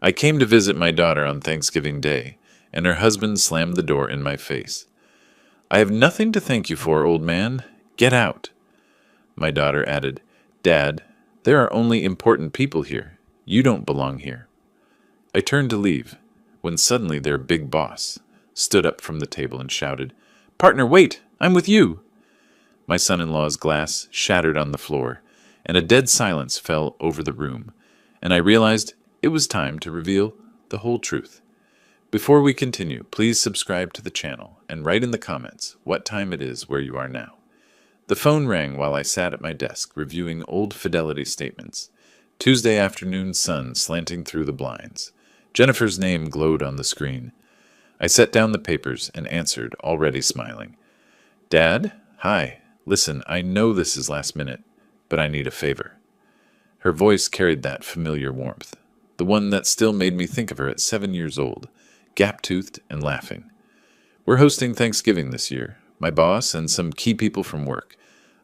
I came to visit my daughter on Thanksgiving Day, and her husband slammed the door in my face. I have nothing to thank you for, old man. Get out. My daughter added, Dad, there are only important people here. You don't belong here. I turned to leave, when suddenly their big boss stood up from the table and shouted, Partner, wait! I'm with you! My son-in-law's glass shattered on the floor, and a dead silence fell over the room, and I realized it was time to reveal the whole truth. Before we continue, please subscribe to the channel and write in the comments what time it is where you are now. The phone rang while I sat at my desk reviewing old fidelity statements. Tuesday afternoon sun slanting through the blinds. Jennifer's name glowed on the screen. I set down the papers and answered, already smiling. Dad? Hi. Listen, I know this is last minute, but I need a favor. Her voice carried that familiar warmth, the one that still made me think of her at 7 years old, gap-toothed and laughing. We're hosting Thanksgiving this year, my boss and some key people from work.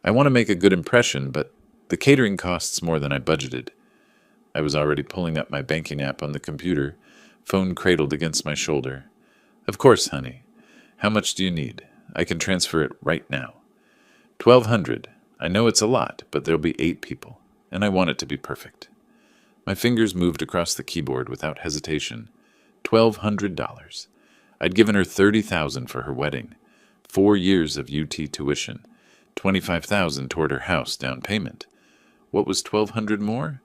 I want to make a good impression, but the catering costs more than I budgeted. I was already pulling up my banking app on the computer, phone cradled against my shoulder. Of course, honey. How much do you need? I can transfer it right now. 1,200. I know it's a lot, but there'll be 8 people, and I want it to be perfect. My fingers moved across the keyboard without hesitation. $1,200. I'd given her $30,000 for her wedding, 4 years of UT tuition, $25,000 toward her house down payment. What was $1,200 more?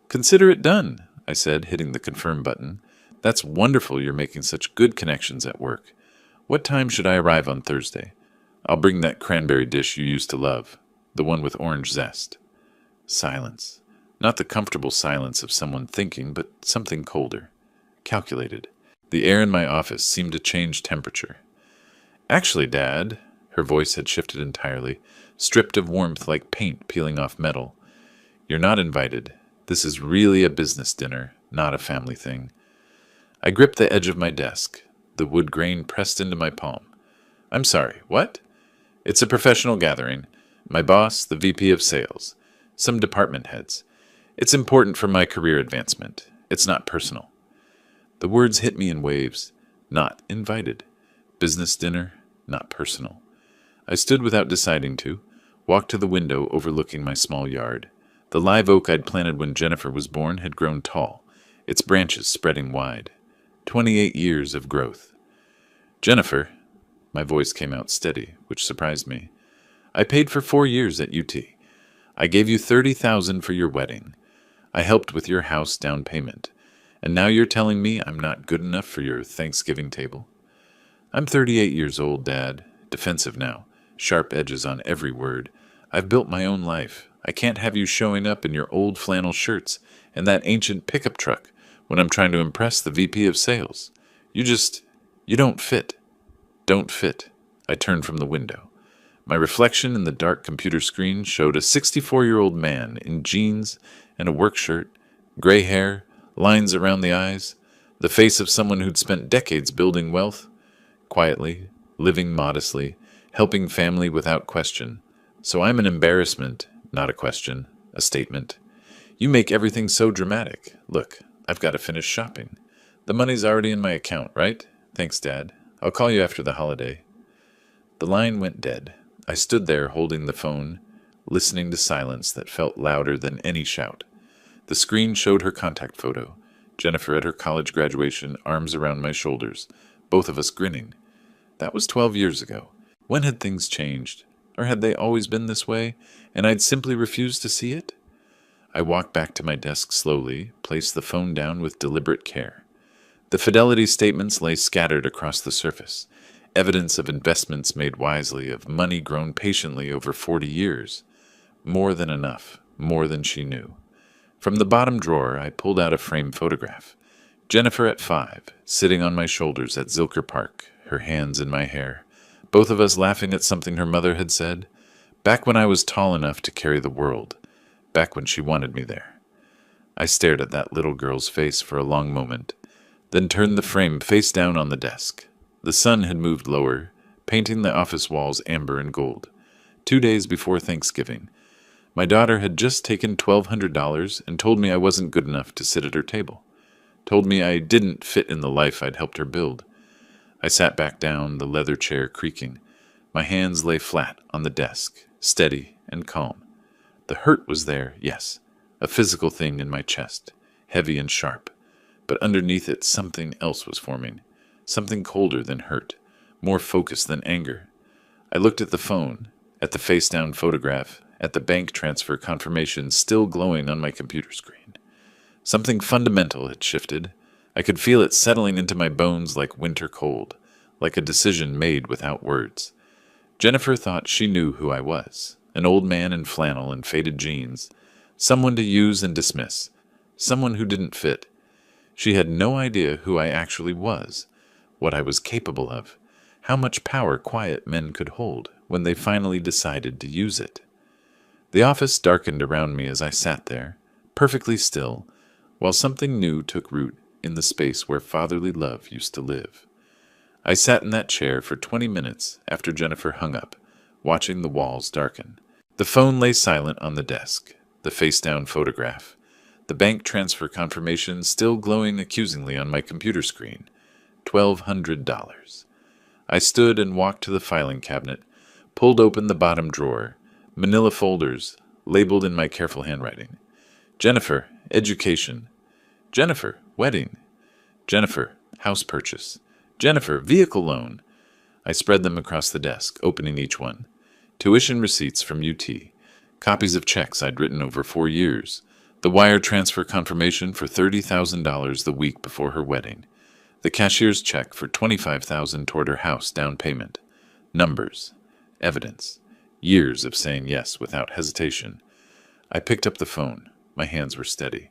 Consider it done, I said, hitting the confirm button. That's wonderful you're making such good connections at work. What time should I arrive on Thursday? I'll bring that cranberry dish you used to love, the one with orange zest. Silence. Not the comfortable silence of someone thinking, but something colder, calculated. The air in my office seemed to change temperature. Actually, Dad, her voice had shifted entirely, stripped of warmth like paint peeling off metal. You're not invited. This is really a business dinner, not a family thing. I gripped the edge of my desk, the wood grain pressed into my palm. I'm sorry, what? It's a professional gathering. My boss, the VP of sales, some department heads. It's important for my career advancement. It's not personal. The words hit me in waves. Not invited. Business dinner, not personal. I stood without deciding to, walked to the window overlooking my small yard. The live oak I'd planted when Jennifer was born had grown tall, its branches spreading wide. 28 years of growth. Jennifer, my voice came out steady, which surprised me. I paid for 4 years at UT. I gave you $30,000 for your wedding. I helped with your house down payment. And now you're telling me I'm not good enough for your Thanksgiving table? I'm 38 years old, Dad, defensive now, sharp edges on every word. I've built my own life. I can't have you showing up in your old flannel shirts and that ancient pickup truck when I'm trying to impress the VP of sales. You don't fit. Don't fit. I turned from the window. My reflection in the dark computer screen showed a 64-year-old man in jeans and a work shirt, gray hair, lines around the eyes, the face of someone who'd spent decades building wealth, quietly, living modestly, helping family without question. So I'm an embarrassment, not a question, a statement. You make everything so dramatic. Look, I've got to finish shopping. The money's already in my account, right? Thanks, Dad. I'll call you after the holiday. The line went dead. I stood there holding the phone, listening to silence that felt louder than any shout. The screen showed her contact photo, Jennifer at her college graduation, arms around my shoulders, both of us grinning. That was 12 years ago. When had things changed? Or had they always been this way, and I'd simply refused to see it? I walked back to my desk slowly, placed the phone down with deliberate care. The fidelity statements lay scattered across the surface, evidence of investments made wisely, of money grown patiently over 40 years. More than enough, more than she knew. From the bottom drawer, I pulled out a framed photograph. Jennifer at 5, sitting on my shoulders at Zilker Park, her hands in my hair, both of us laughing at something her mother had said, back when I was tall enough to carry the world, back when she wanted me there. I stared at that little girl's face for a long moment, then turned the frame face down on the desk. The sun had moved lower, painting the office walls amber and gold. 2 days before Thanksgiving, my daughter had just taken $1,200 and told me I wasn't good enough to sit at her table. told me I didn't fit in the life I'd helped her build. I sat back down, the leather chair creaking. My hands lay flat on the desk, steady and calm. The hurt was there, yes, a physical thing in my chest, heavy and sharp. But underneath it, something else was forming, something colder than hurt, more focused than anger. I looked at the phone, at the face-down photograph, at the bank transfer confirmation still glowing on my computer screen. Something fundamental had shifted. I could feel it settling into my bones like winter cold, like a decision made without words. Jennifer thought she knew who I was, an old man in flannel and faded jeans, someone to use and dismiss, someone who didn't fit. She had no idea who I actually was, what I was capable of, how much power quiet men could hold when they finally decided to use it. The office darkened around me as I sat there, perfectly still, while something new took root in the space where fatherly love used to live. I sat in that chair for 20 minutes after Jennifer hung up, watching the walls darken. The phone lay silent on the desk, the face-down photograph, the bank transfer confirmation still glowing accusingly on my computer screen. $1,200. I stood and walked to the filing cabinet, pulled open the bottom drawer, manila folders, labeled in my careful handwriting. Jennifer, education. Jennifer, wedding. Jennifer, house purchase. Jennifer, vehicle loan. I spread them across the desk, opening each one. Tuition receipts from UT, copies of checks I'd written over 4 years, the wire transfer confirmation for $30,000 the week before her wedding, the cashier's check for $25,000 toward her house down payment. Numbers, evidence, years of saying yes without hesitation. I picked up the phone. My hands were steady.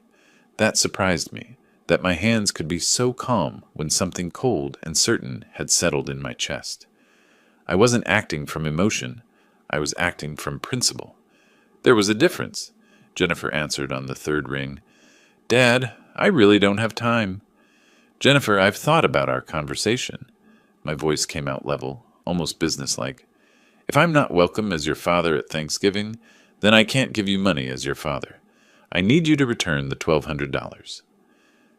That surprised me, that my hands could be so calm when something cold and certain had settled in my chest. I wasn't acting from emotion. I was acting from principle. There was a difference, Jennifer answered on the third ring. Dad, I really don't have time. Jennifer, I've thought about our conversation. My voice came out level, almost businesslike. If I'm not welcome as your father at Thanksgiving, then I can't give you money as your father. I need you to return the $1,200.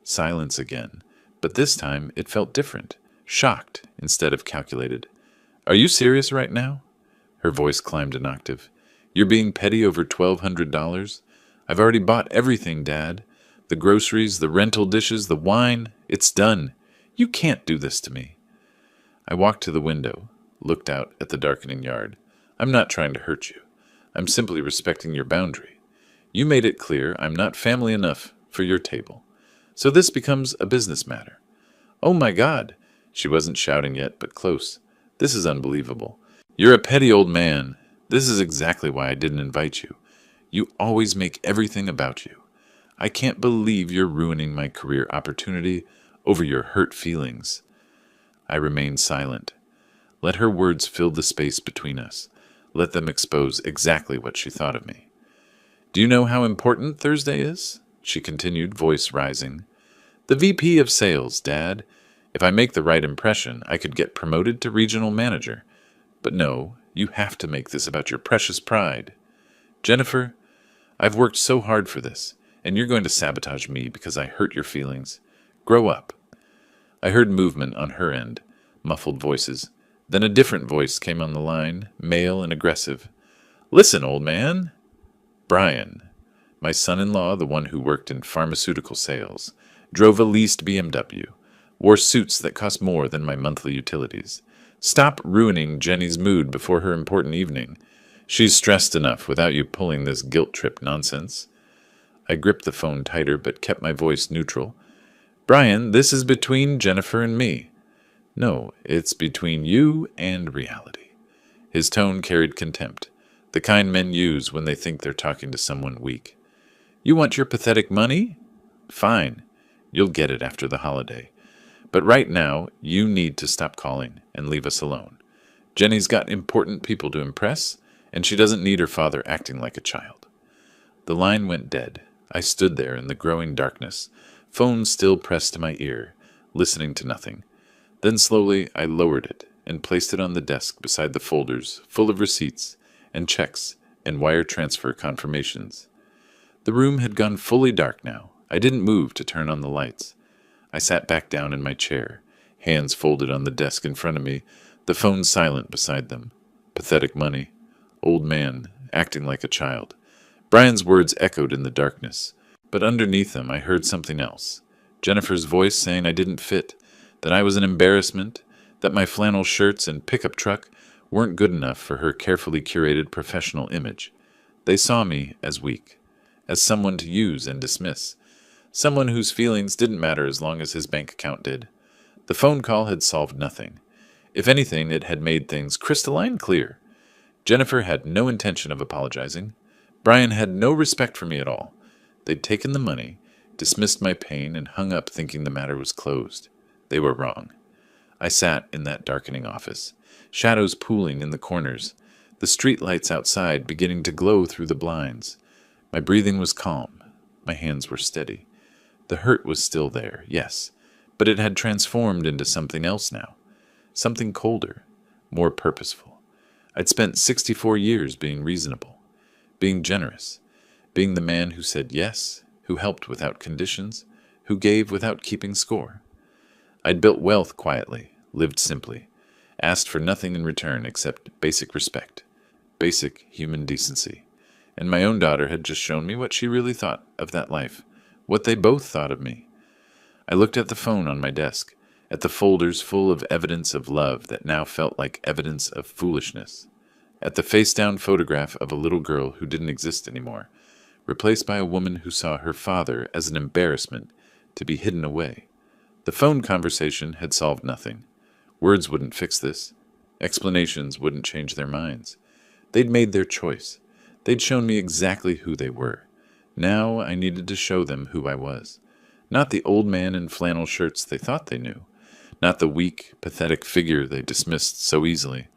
Silence again, but this time it felt different, shocked instead of calculated. Are you serious right now? Her voice climbed an octave. You're being petty over $1,200? I've already bought everything, Dad. The groceries, the rental dishes, the wine. It's done. You can't do this to me. I walked to the window, looked out at the darkening yard. I'm not trying to hurt you. I'm simply respecting your boundary. You made it clear I'm not family enough for your table. So this becomes a business matter. Oh my God! She wasn't shouting yet, but close. This is unbelievable. You're a petty old man. This is exactly why I didn't invite you. You always make everything about you. I can't believe you're ruining my career opportunity over your hurt feelings. I remained silent. Let her words fill the space between us. Let them expose exactly what she thought of me. Do you know how important Thursday is? She continued, voice rising. The VP of sales, Dad. If I make the right impression, I could get promoted to regional manager. But no, you have to make this about your precious pride. Jennifer, I've worked so hard for this, and you're going to sabotage me because I hurt your feelings. Grow up. I heard movement on her end, muffled voices. Then a different voice came on the line, male and aggressive. Listen, old man. Brian, my son-in-law, the one who worked in pharmaceutical sales, drove a leased BMW, wore suits that cost more than my monthly utilities. Stop ruining Jenny's mood before her important evening. She's stressed enough without you pulling this guilt trip nonsense. I gripped the phone tighter but kept my voice neutral. Brian, this is between Jennifer and me. No, it's between you and reality. His tone carried contempt, the kind men use when they think they're talking to someone weak. You want your pathetic money? Fine. You'll get it after the holiday. But right now, you need to stop calling and leave us alone. Jenny's got important people to impress, and she doesn't need her father acting like a child. The line went dead. I stood there in the growing darkness, phone still pressed to my ear, listening to nothing. Then slowly I lowered it and placed it on the desk beside the folders full of receipts and checks and wire transfer confirmations. The room had gone fully dark now. I didn't move to turn on the lights. I sat back down in my chair, hands folded on the desk in front of me, the phone silent beside them. Pathetic money. Old man, acting like a child. Brian's words echoed in the darkness, but underneath them I heard something else. Jennifer's voice saying I didn't fit, that I was an embarrassment, that my flannel shirts and pickup truck weren't good enough for her carefully curated professional image. They saw me as weak, as someone to use and dismiss, someone whose feelings didn't matter as long as his bank account did. The phone call had solved nothing. If anything, it had made things crystalline clear. Jennifer had no intention of apologizing. Brian had no respect for me at all. They'd taken the money, dismissed my pain, and hung up thinking the matter was closed. They were wrong. I sat in that darkening office, shadows pooling in the corners, the street lights outside beginning to glow through the blinds. My breathing was calm. My hands were steady. The hurt was still there, yes, but it had transformed into something else now. Something colder, more purposeful. I'd spent 64 years being reasonable, being generous, being the man who said yes, who helped without conditions, who gave without keeping score. I'd built wealth quietly, lived simply, asked for nothing in return except basic respect, basic human decency. And my own daughter had just shown me what she really thought of that life, what they both thought of me. I looked at the phone on my desk, at the folders full of evidence of love that now felt like evidence of foolishness, at the face-down photograph of a little girl who didn't exist anymore, replaced by a woman who saw her father as an embarrassment to be hidden away. The phone conversation had solved nothing. Words wouldn't fix this. Explanations wouldn't change their minds. They'd made their choice. They'd shown me exactly who they were. Now I needed to show them who I was. Not the old man in flannel shirts they thought they knew. Not the weak, pathetic figure they dismissed so easily.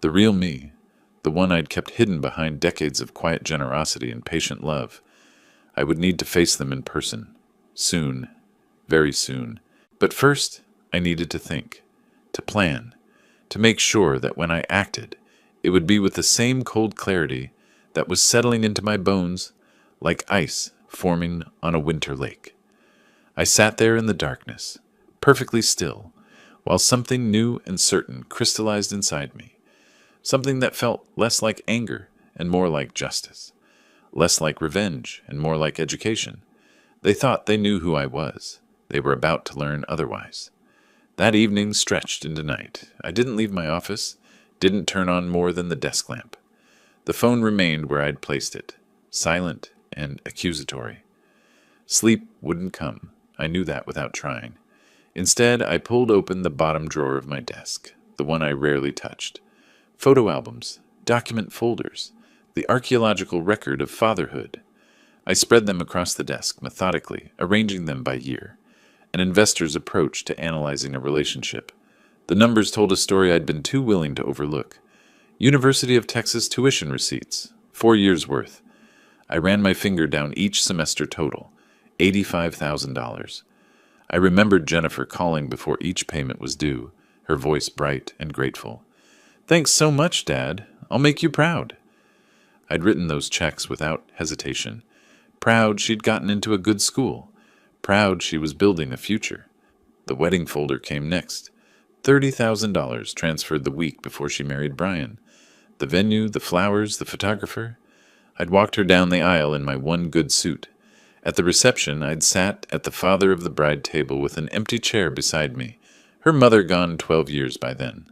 The real me. The one I'd kept hidden behind decades of quiet generosity and patient love. I would need to face them in person. Soon. Very soon. But first, I needed to think. To plan. To make sure that when I acted, it would be with the same cold clarity that was settling into my bones like ice forming on a winter lake. I sat there in the darkness, perfectly still, while something new and certain crystallized inside me. Something that felt less like anger and more like justice, less like revenge and more like education. They thought they knew who I was. They were about to learn otherwise. That evening stretched into night. I didn't leave my office, didn't turn on more than the desk lamp. The phone remained where I'd placed it, silent and accusatory. Sleep wouldn't come. I knew that without trying. Instead, I pulled open the bottom drawer of my desk, the one I rarely touched. Photo albums, document folders, the archaeological record of fatherhood. I spread them across the desk methodically, arranging them by year. An investor's approach to analyzing a relationship. The numbers told a story I'd been too willing to overlook. University of Texas tuition receipts, 4 years' worth. I ran my finger down each semester total, $85,000. I remembered Jennifer calling before each payment was due, her voice bright and grateful. "Thanks so much, Dad. I'll make you proud." I'd written those checks without hesitation. Proud she'd gotten into a good school. Proud she was building a future. The wedding folder came next. $30,000 transferred the week before she married Brian. The venue, the flowers, the photographer. I'd walked her down the aisle in my one good suit. At the reception, I'd sat at the father of the bride table with an empty chair beside me, her mother gone 12 years by then.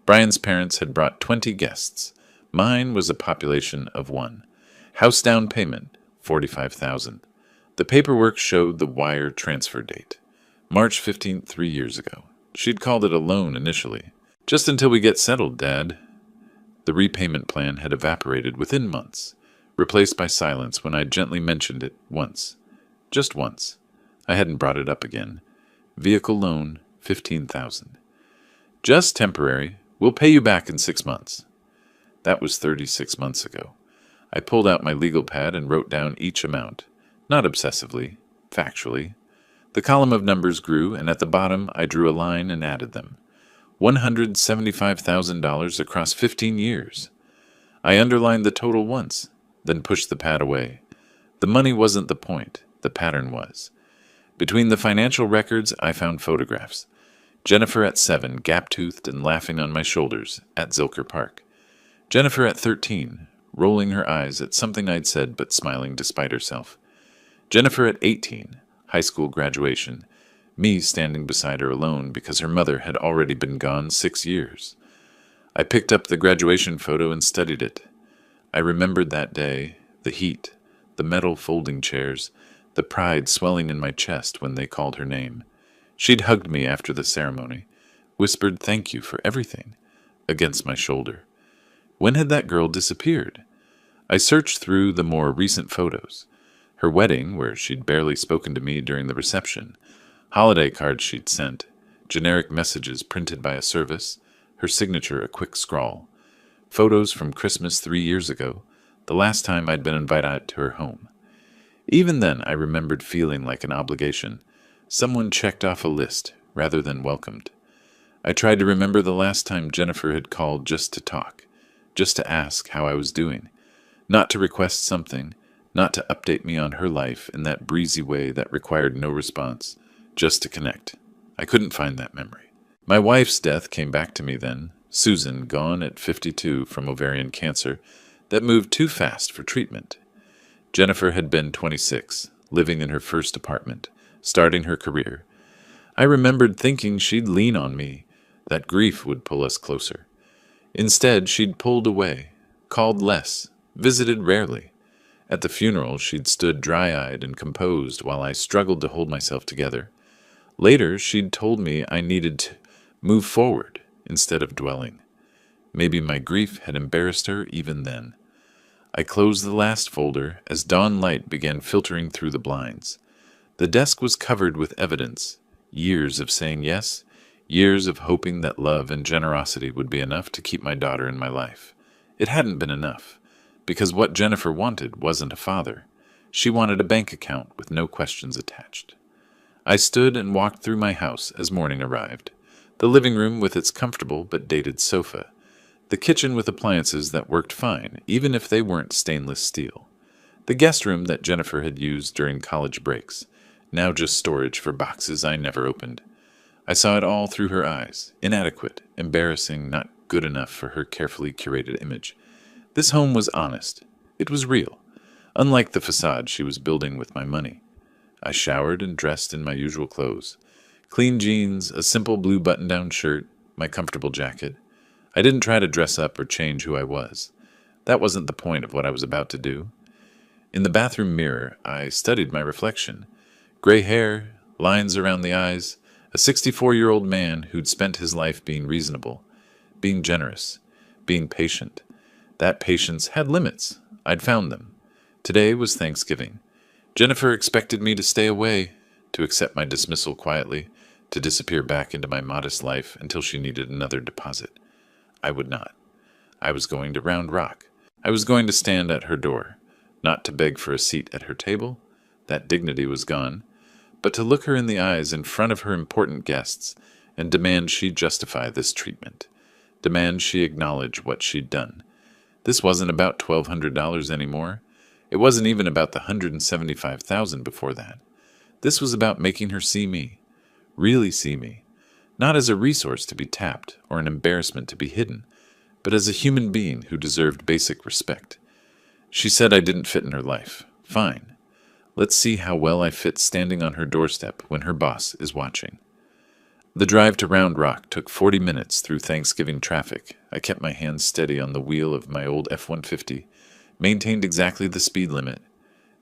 Brian's parents had brought 20 guests. Mine was a population of 1. House down payment, $45,000. The paperwork showed the wire transfer date. March 15th, 3 years ago. She'd called it a loan initially. "Just until we get settled, Dad." The repayment plan had evaporated within months, replaced by silence when I gently mentioned it once. Just once. I hadn't brought it up again. Vehicle loan, $15,000. "Just temporary. We'll pay you back in 6 months." That was 36 months ago. I pulled out my legal pad and wrote down each amount. Not obsessively, factually. The column of numbers grew, and at the bottom I drew a line and added them. $175,000 across 15 years. I underlined the total once, then pushed the pad away. The money wasn't the point, the pattern was. Between the financial records, I found photographs. Jennifer at 7, gap-toothed and laughing on my shoulders at Zilker Park. Jennifer at 13, rolling her eyes at something I'd said but smiling despite herself. Jennifer at 18, high school graduation, me standing beside her alone because her mother had already been gone 6 years. I picked up the graduation photo and studied it. I remembered that day, the heat, the metal folding chairs, the pride swelling in my chest when they called her name. She'd hugged me after the ceremony, whispered thank you for everything, against my shoulder. When had that girl disappeared? I searched through the more recent photos. Her wedding, where she'd barely spoken to me during the reception, holiday cards she'd sent, generic messages printed by a service, her signature a quick scrawl. Photos from Christmas 3 years ago, the last time I'd been invited to her home. Even then, I remembered feeling like an obligation. Someone checked off a list rather than welcomed. I tried to remember the last time Jennifer had called just to talk, just to ask how I was doing, not to request something, not to update me on her life in that breezy way that required no response, just to connect. I couldn't find that memory. My wife's death came back to me then, Susan, gone at 52 from ovarian cancer, that moved too fast for treatment. Jennifer had been 26, living in her first apartment, starting her career. I remembered thinking she'd lean on me, that grief would pull us closer. Instead, she'd pulled away, called less, visited rarely. At the funeral, she'd stood dry-eyed and composed while I struggled to hold myself together. Later, she'd told me I needed to move forward instead of dwelling. Maybe my grief had embarrassed her even then. I closed the last folder as dawn light began filtering through the blinds. The desk was covered with evidence, years of saying yes, years of hoping that love and generosity would be enough to keep my daughter in my life. It hadn't been enough, because what Jennifer wanted wasn't a father. She wanted a bank account with no questions attached. I stood and walked through my house as morning arrived. The living room with its comfortable but dated sofa. The kitchen with appliances that worked fine, even if they weren't stainless steel. The guest room that Jennifer had used during college breaks, now just storage for boxes I never opened. I saw it all through her eyes, inadequate, embarrassing, not good enough for her carefully curated image. This home was honest. It was real, unlike the facade she was building with my money. I showered and dressed in my usual clothes. Clean jeans, a simple blue button-down shirt, my comfortable jacket. I didn't try to dress up or change who I was. That wasn't the point of what I was about to do. In the bathroom mirror, I studied my reflection. Gray hair, lines around the eyes, a 64-year-old man who'd spent his life being reasonable, being generous, being patient. That patience had limits. I'd found them. Today was Thanksgiving. Jennifer expected me to stay away, to accept my dismissal quietly, to disappear back into my modest life until she needed another deposit. I would not. I was going to Round Rock. I was going to stand at her door, not to beg for a seat at her table. That dignity was gone, but to look her in the eyes in front of her important guests and demand she justify this treatment, demand she acknowledge what she'd done. This wasn't about $1,200 anymore. It wasn't even about the $175,000 before that. This was about making her see me, really see me, not as a resource to be tapped or an embarrassment to be hidden, but as a human being who deserved basic respect. She said I didn't fit in her life. Fine. Let's see how well I fit standing on her doorstep when her boss is watching. The drive to Round Rock took 40 minutes through Thanksgiving traffic. I kept my hands steady on the wheel of my old F-150, maintained exactly the speed limit.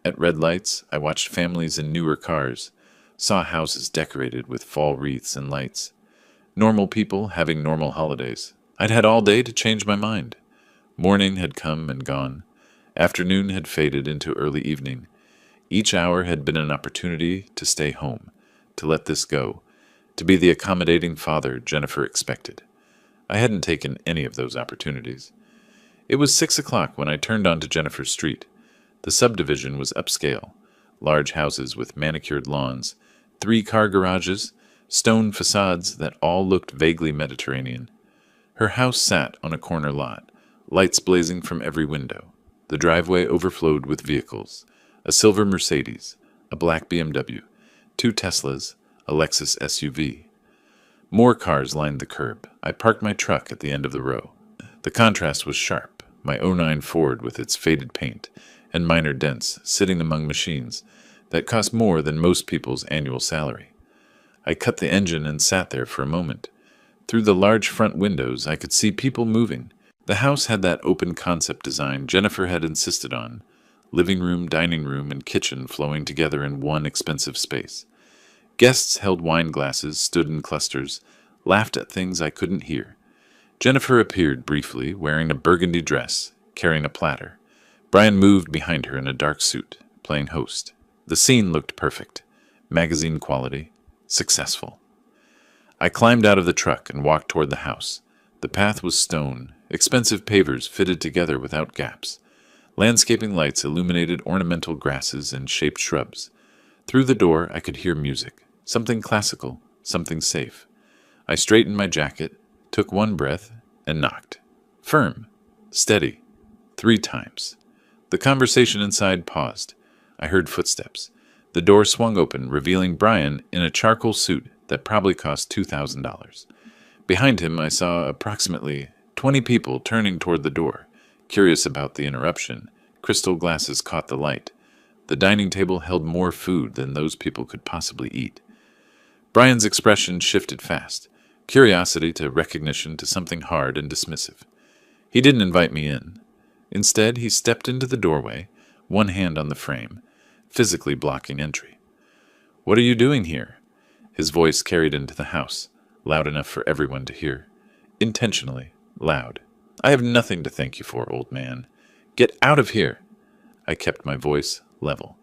At red lights, I watched families in newer cars, saw houses decorated with fall wreaths and lights. Normal people having normal holidays. I'd had all day to change my mind. Morning had come and gone. Afternoon had faded into early evening. Each hour had been an opportunity to stay home, to let this go, to be the accommodating father Jennifer expected. I hadn't taken any of those opportunities. It was 6 o'clock when I turned onto Jennifer's street. The subdivision was upscale, large houses with manicured lawns, 3 car garages, stone facades that all looked vaguely Mediterranean. Her house sat on a corner lot, lights blazing from every window. The driveway overflowed with vehicles, a silver Mercedes, a black BMW, 2 Teslas, a Lexus SUV. More cars lined the curb. I parked my truck at the end of the row. The contrast was sharp, my '09 Ford with its faded paint and minor dents sitting among machines that cost more than most people's annual salary. I cut the engine and sat there for a moment. Through the large front windows, I could see people moving. The house had that open concept design Jennifer had insisted on, living room, dining room, and kitchen flowing together in one expensive space. Guests held wine glasses, stood in clusters, laughed at things I couldn't hear. Jennifer appeared briefly, wearing a burgundy dress, carrying a platter. Brian moved behind her in a dark suit, playing host. The scene looked perfect. Magazine quality. Successful. I climbed out of the truck and walked toward the house. The path was stone, expensive pavers fitted together without gaps. Landscaping lights illuminated ornamental grasses and shaped shrubs. Through the door, I could hear music. Something classical, something safe. I straightened my jacket, took one breath, and knocked. Firm. Steady. 3 times. The conversation inside paused. I heard footsteps. The door swung open, revealing Brian in a charcoal suit that probably cost $2,000. Behind him, I saw approximately 20 people turning toward the door, curious about the interruption. Crystal glasses caught the light. The dining table held more food than those people could possibly eat. Brian's expression shifted fast, curiosity to recognition to something hard and dismissive. He didn't invite me in. Instead, he stepped into the doorway, one hand on the frame, physically blocking entry. "What are you doing here?" His voice carried into the house, loud enough for everyone to hear. Intentionally loud. "I have nothing to thank you for, old man. Get out of here." I kept my voice level.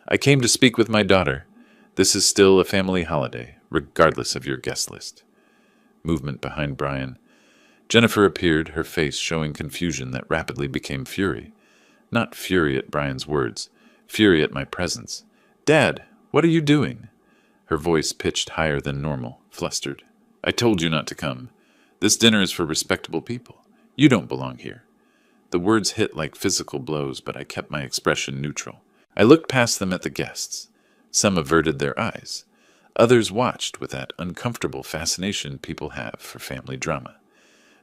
"I came to speak with my daughter. This is still a family holiday, regardless of your guest list." Movement behind Brian. Jennifer appeared, her face showing confusion that rapidly became fury. Not fury at Brian's words, fury at my presence. "Dad, what are you doing?" Her voice pitched higher than normal, flustered. "I told you not to come. This dinner is for respectable people. You don't belong here." The words hit like physical blows, but I kept my expression neutral. I looked past them at the guests. Some averted their eyes. Others watched with that uncomfortable fascination people have for family drama.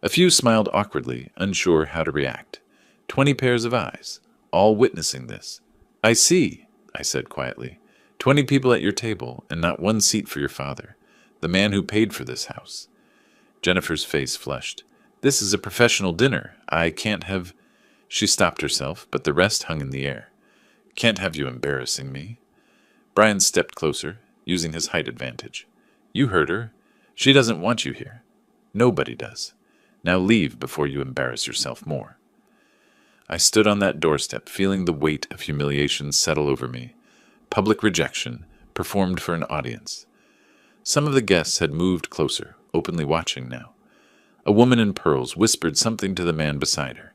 A few smiled awkwardly, unsure how to react. 20 pairs of eyes, all witnessing this. "I see," I said quietly. 20 people at your table, and not one seat for your father, the man who paid for this house." Jennifer's face flushed. "This is a professional dinner. I can't have—" She stopped herself, but the rest hung in the air. "Can't have you embarrassing me." Brian stepped closer, using his height advantage. "You heard her. She doesn't want you here. Nobody does. Now leave before you embarrass yourself more." I stood on that doorstep, feeling the weight of humiliation settle over me. Public rejection, performed for an audience. Some of the guests had moved closer, openly watching now. A woman in pearls whispered something to the man beside her.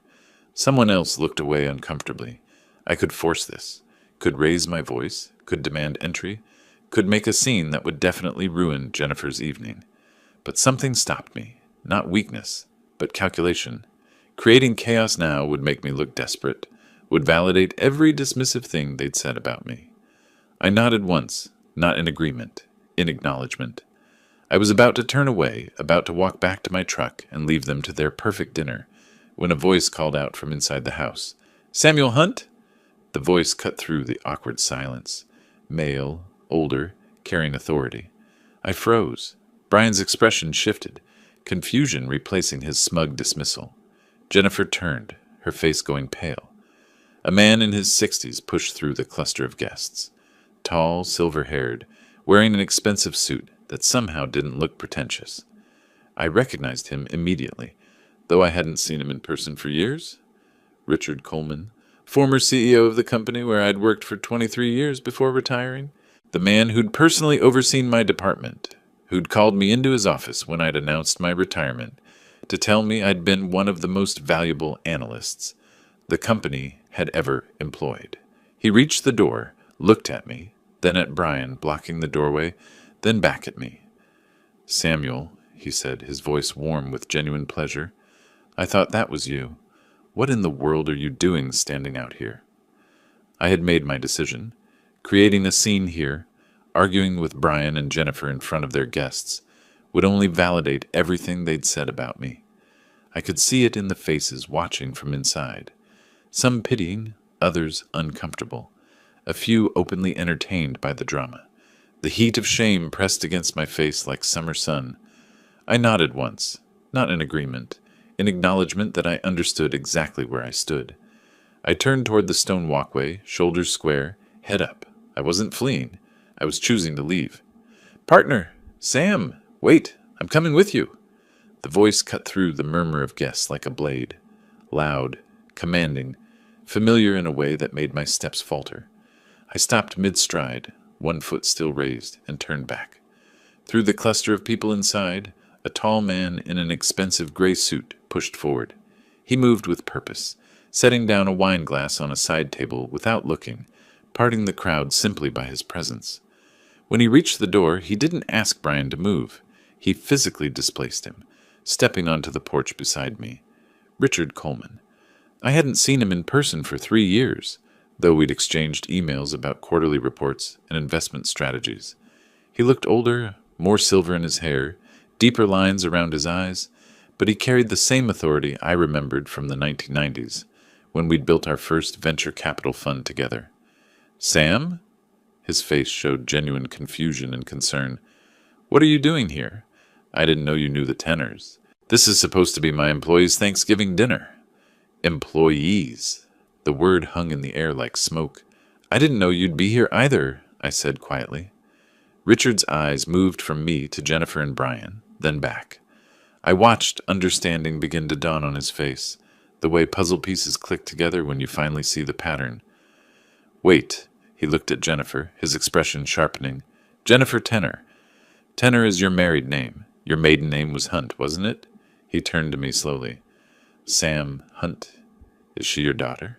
Someone else looked away uncomfortably. I could force this, could raise my voice, could demand entry, could make a scene that would definitely ruin Jennifer's evening. But something stopped me, not weakness, but calculation. Creating chaos now would make me look desperate, would validate every dismissive thing they'd said about me. I nodded once, not in agreement, in acknowledgement. I was about to turn away, about to walk back to my truck and leave them to their perfect dinner, when a voice called out from inside the house. "Samuel Hunt?" The voice cut through the awkward silence. Male, older, carrying authority. I froze. Brian's expression shifted, confusion replacing his smug dismissal. Jennifer turned, her face going pale. A man in his 60s pushed through the cluster of guests. Tall, silver-haired, wearing an expensive suit that somehow didn't look pretentious. I recognized him immediately, though I hadn't seen him in person for years. Richard Coleman, former CEO of the company where I'd worked for 23 years before retiring. The man who'd personally overseen my department, who'd called me into his office when I'd announced my retirement to tell me I'd been one of the most valuable analysts the company had ever employed. He reached the door, looked at me, then at Brian, blocking the doorway, then back at me. "Samuel," he said, his voice warm with genuine pleasure, "I thought that was you. What in the world are you doing standing out here?" I had made my decision. Creating a scene here, Arguing with Brian and Jennifer in front of their guests would only validate everything they'd said about me. I could see it in the faces watching from inside. Some pitying, others uncomfortable, a few openly entertained by the drama. The heat of shame pressed against my face like summer sun. I nodded once, not in agreement, in acknowledgement that I understood exactly where I stood. I turned toward the stone walkway, shoulders square, head up. I wasn't fleeing. I was choosing to leave. "Partner! Sam! Wait! I'm coming with you!" The voice cut through the murmur of guests like a blade. Loud, commanding, familiar in a way that made my steps falter. I stopped mid-stride, one foot still raised, and turned back. Through the cluster of people inside, a tall man in an expensive gray suit pushed forward. He moved with purpose, setting down a wine glass on a side table without looking, parting the crowd simply by his presence. When he reached the door, he didn't ask Brian to move. He physically displaced him, stepping onto the porch beside me. Richard Coleman. I hadn't seen him in person for 3 years, though we'd exchanged emails about quarterly reports and investment strategies. He looked older, more silver in his hair, deeper lines around his eyes, but he carried the same authority I remembered from the 1990s, when we'd built our first venture capital fund together. "Sam?" His face showed genuine confusion and concern. "What are you doing here? I didn't know you knew the tenors. This is supposed to be my employees' Thanksgiving dinner." Employees. The word hung in the air like smoke. "I didn't know you'd be here either," I said quietly. Richard's eyes moved from me to Jennifer and Brian, then back. I watched understanding begin to dawn on his face, the way puzzle pieces click together when you finally see the pattern. "Wait." He looked at Jennifer, his expression sharpening. "Jennifer Tenor. Tenor is your married name. Your maiden name was Hunt, wasn't it?" He turned to me slowly. "Sam Hunt. Is she your daughter?"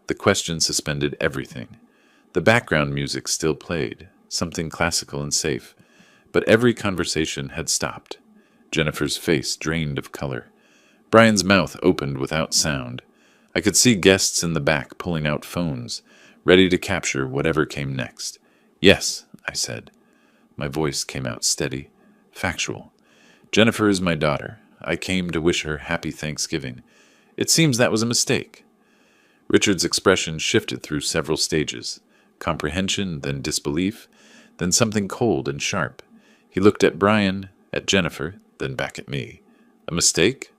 The question suspended everything. The background music still played, something classical and safe, but every conversation had stopped. Jennifer's face drained of color. Brian's mouth opened without sound. I could see guests in the back pulling out phones, ready to capture whatever came next. "Yes," I said. My voice came out steady, factual. "Jennifer is my daughter. I came to wish her happy Thanksgiving. It seems that was a mistake." Richard's expression shifted through several stages. Comprehension, then disbelief, then something cold and sharp. He looked at Brian, at Jennifer, then back at me. "A mistake?"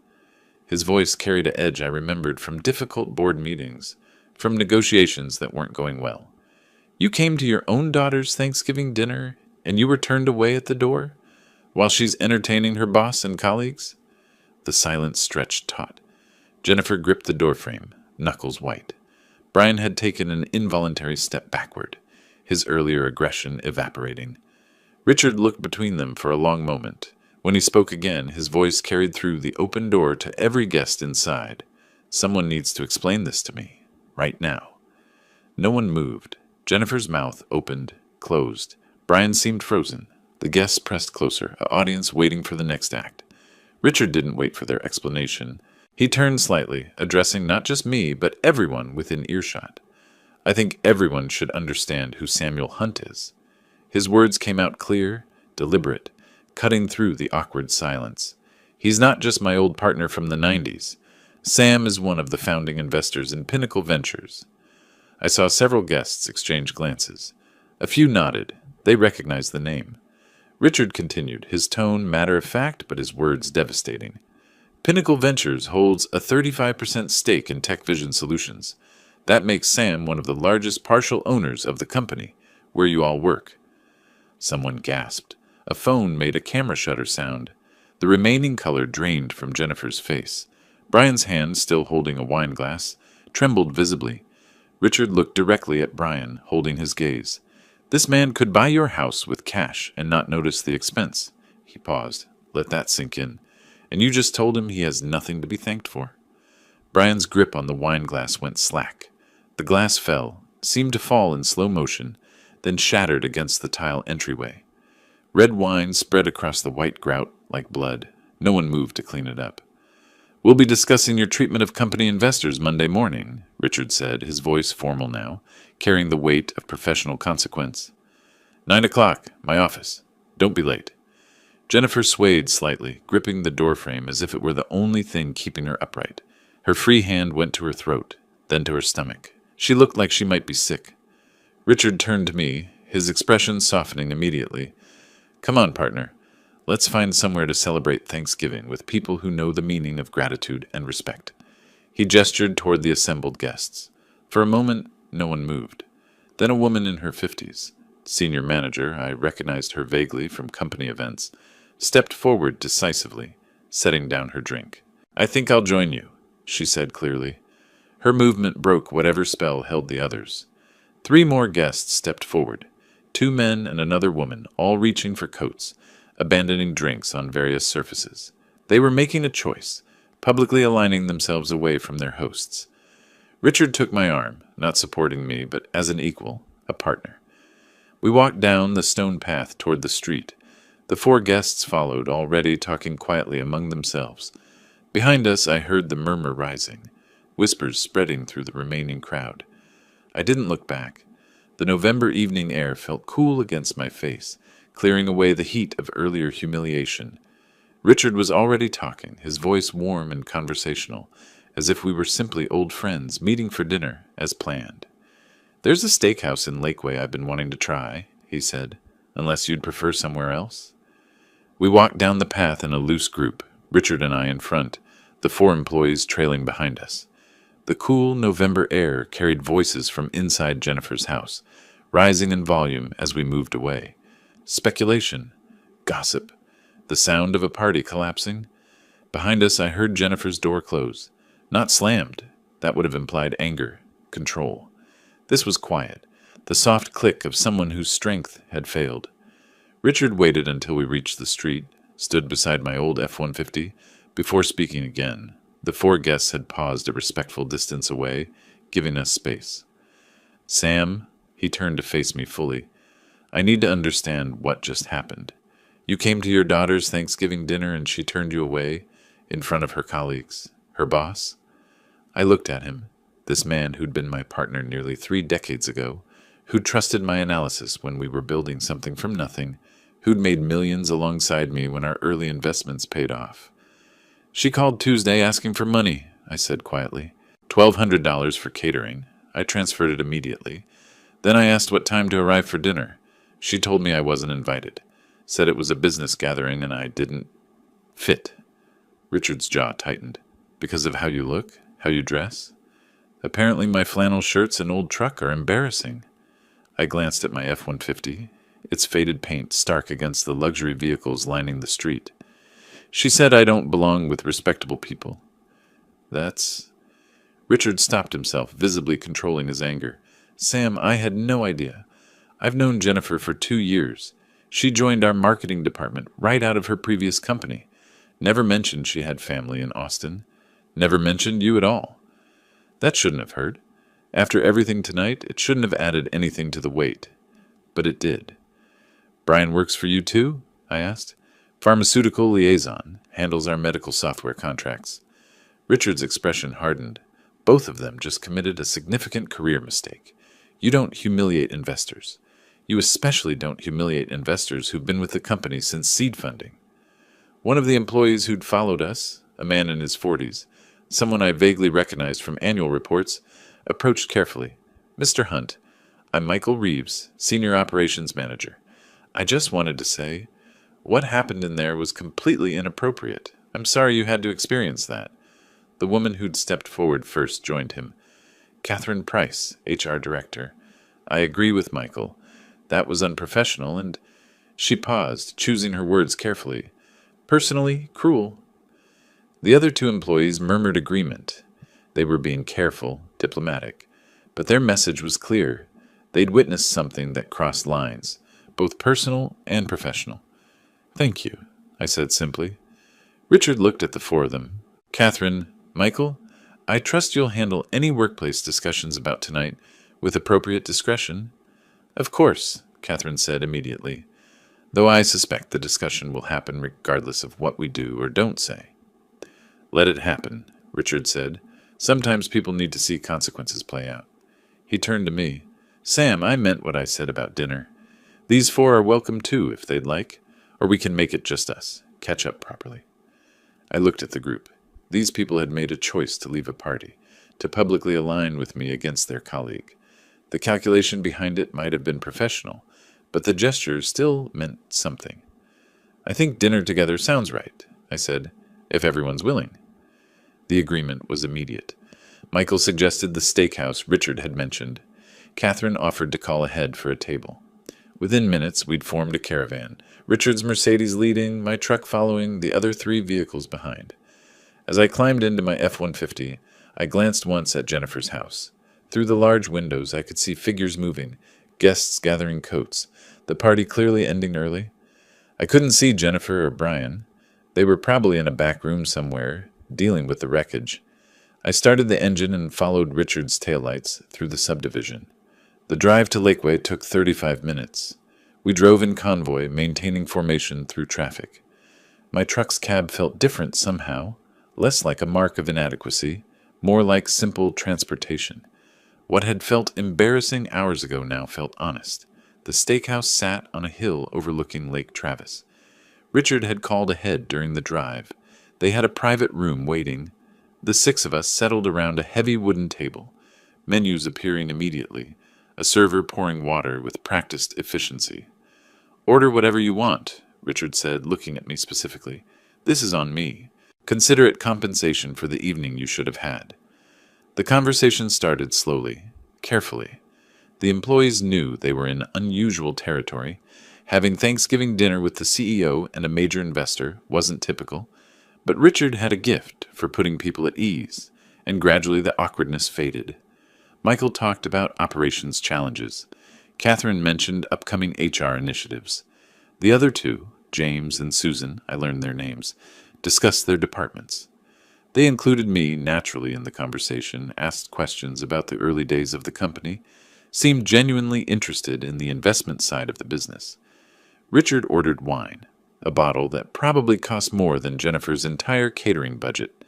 His voice carried an edge I remembered from difficult board meetings, from negotiations that weren't going well. "You came to your own daughter's Thanksgiving dinner, and you were turned away at the door, while she's entertaining her boss and colleagues?" The silence stretched taut. Jennifer gripped the doorframe, knuckles white. Brian had taken an involuntary step backward, his earlier aggression evaporating. Richard looked between them for a long moment. When he spoke again, his voice carried through the open door to every guest inside. "Someone needs to explain this to me. Right now." No one moved. Jennifer's mouth opened, closed. Brian seemed frozen. The guests pressed closer, an audience waiting for the next act. Richard didn't wait for their explanation. He turned slightly, addressing not just me, but everyone within earshot. "I think everyone should understand who Samuel Hunt is." His words came out clear, deliberate, cutting through the awkward silence. "He's not just my old partner from the 90s. Sam is one of the founding investors in Pinnacle Ventures." I saw several guests exchange glances. A few nodded. They recognized the name. Richard continued, his tone matter-of-fact, but his words devastating. "Pinnacle Ventures holds a 35% stake in Tech Vision Solutions. That makes Sam one of the largest partial owners of the company, where you all work." Someone gasped. A phone made a camera shutter sound. The remaining color drained from Jennifer's face. Brian's hand, still holding a wine glass, trembled visibly. Richard looked directly at Brian, holding his gaze. "This man could buy your house with cash and not notice the expense." He paused. "Let that sink in. And you just told him he has nothing to be thanked for." Brian's grip on the wine glass went slack. The glass fell, seemed to fall in slow motion, then shattered against the tile entryway. Red wine spread across the white grout like blood. No one moved to clean it up. "We'll be discussing your treatment of company investors Monday morning," Richard said, his voice formal now, carrying the weight of professional consequence. 9 o'clock, my office. Don't be late. Jennifer swayed slightly, gripping the doorframe as if it were the only thing keeping her upright. Her free hand went to her throat, then to her stomach. She looked like she might be sick. Richard turned to me, his expression softening immediately. Come on, partner. Let's find somewhere to celebrate Thanksgiving with people who know the meaning of gratitude and respect. He gestured toward the assembled guests. For a moment, no one moved. Then a woman in her 50s, senior manager, I recognized her vaguely from company events, stepped forward decisively, setting down her drink. I think I'll join you, she said clearly. Her movement broke whatever spell held the others. 3 more guests stepped forward, 2 men and another woman, all reaching for coats, abandoning drinks on various surfaces. They were making a choice, publicly aligning themselves away from their hosts. Richard took my arm, not supporting me, but as an equal, a partner. We walked down the stone path toward the street. The 4 guests followed, already talking quietly among themselves. Behind us, I heard the murmur rising, whispers spreading through the remaining crowd. I didn't look back. The November evening air felt cool against my face, clearing away the heat of earlier humiliation. Richard was already talking, his voice warm and conversational, as if we were simply old friends meeting for dinner, as planned. There's a steakhouse in Lakeway I've been wanting to try, he said, unless you'd prefer somewhere else. We walked down the path in a loose group, Richard and I in front, the 4 employees trailing behind us. The cool November air carried voices from inside Jennifer's house, rising in volume as we moved away. Speculation, gossip, the sound of a party collapsing. Behind us, I heard Jennifer's door close. Not slammed. That would have implied anger, control. This was quiet, the soft click of someone whose strength had failed. Richard waited until we reached the street, stood beside my old F-150, before speaking again. The 4 guests had paused a respectful distance away, giving us space. Sam, he turned to face me fully, I need to understand what just happened. You came to your daughter's Thanksgiving dinner and she turned you away, in front of her colleagues, her boss? I looked at him, this man who'd been my partner nearly 3 decades ago, who'd trusted my analysis when we were building something from nothing, who'd made millions alongside me when our early investments paid off. She called Tuesday asking for money, I said quietly. $1,200 for catering. I transferred it immediately. Then I asked what time to arrive for dinner. She told me I wasn't invited. Said it was a business gathering and I didn't fit. Richard's jaw tightened. Because of how you look? How you dress? Apparently my flannel shirts and old truck are embarrassing. I glanced at my F-150, its faded paint stark against the luxury vehicles lining the street. She said I don't belong with respectable people. That's... Richard stopped himself, visibly controlling his anger. Sam, I had no idea. I've known Jennifer for 2 years. She joined our marketing department right out of her previous company. Never mentioned she had family in Austin. Never mentioned you at all. That shouldn't have hurt. After everything tonight, it shouldn't have added anything to the weight. But it did. Brian works for you too? I asked. Pharmaceutical liaison, handles our medical software contracts. Richard's expression hardened. Both of them just committed a significant career mistake. You don't humiliate investors. You especially don't humiliate investors who've been with the company since seed funding. One of the employees who'd followed us, a man in his 40s, someone I vaguely recognized from annual reports, approached carefully. Mr. Hunt, I'm Michael Reeves, Senior Operations Manager. I just wanted to say, what happened in there was completely inappropriate. I'm sorry you had to experience that. The woman who'd stepped forward first joined him. Catherine Price, HR Director. I agree with Michael. That was unprofessional, and she paused, choosing her words carefully. Personally, cruel. The other 2 employees murmured agreement. They were being careful, diplomatic, but their message was clear. They'd witnessed something that crossed lines, both personal and professional. Thank you, I said simply. Richard looked at the 4 of them. Catherine, Michael, I trust you'll handle any workplace discussions about tonight with appropriate discretion. Of course, Catherine said immediately, though I suspect the discussion will happen regardless of what we do or don't say. Let it happen, Richard said. Sometimes people need to see consequences play out. He turned to me. Sam, I meant what I said about dinner. These four are welcome too, if they'd like, or we can make it just us. Catch up properly. I looked at the group. These people had made a choice to leave a party, to publicly align with me against their colleague. The calculation behind it might have been professional, but the gesture still meant something. I think dinner together sounds right, I said, if everyone's willing. The agreement was immediate. Michael suggested the steakhouse Richard had mentioned. Catherine offered to call ahead for a table. Within minutes, we'd formed a caravan, Richard's Mercedes leading, my truck following, the other 3 vehicles behind. As I climbed into my F-150, I glanced once at Jennifer's house. Through the large windows, I could see figures moving, guests gathering coats, the party clearly ending early. I couldn't see Jennifer or Brian. They were probably in a back room somewhere, dealing with the wreckage. I started the engine and followed Richard's taillights through the subdivision. The drive to Lakeway took 35 minutes. We drove in convoy, maintaining formation through traffic. My truck's cab felt different somehow, less like a mark of inadequacy, more like simple transportation. What had felt embarrassing hours ago now felt honest. The steakhouse sat on a hill overlooking Lake Travis. Richard had called ahead during the drive. They had a private room waiting. The 6 of us settled around a heavy wooden table, menus appearing immediately, a server pouring water with practiced efficiency. "Order whatever you want," Richard said, looking at me specifically. "This is on me. Consider it compensation for the evening you should have had." The conversation started slowly, carefully. The employees knew they were in unusual territory. Having Thanksgiving dinner with the CEO and a major investor wasn't typical, but Richard had a gift for putting people at ease, and gradually the awkwardness faded. Michael talked about operations challenges. Catherine mentioned upcoming HR initiatives. The other 2, James and Susan, I learned their names, discussed their departments. They included me naturally in the conversation, asked questions about the early days of the company, seemed genuinely interested in the investment side of the business. Richard ordered wine, a bottle that probably cost more than Jennifer's entire catering budget.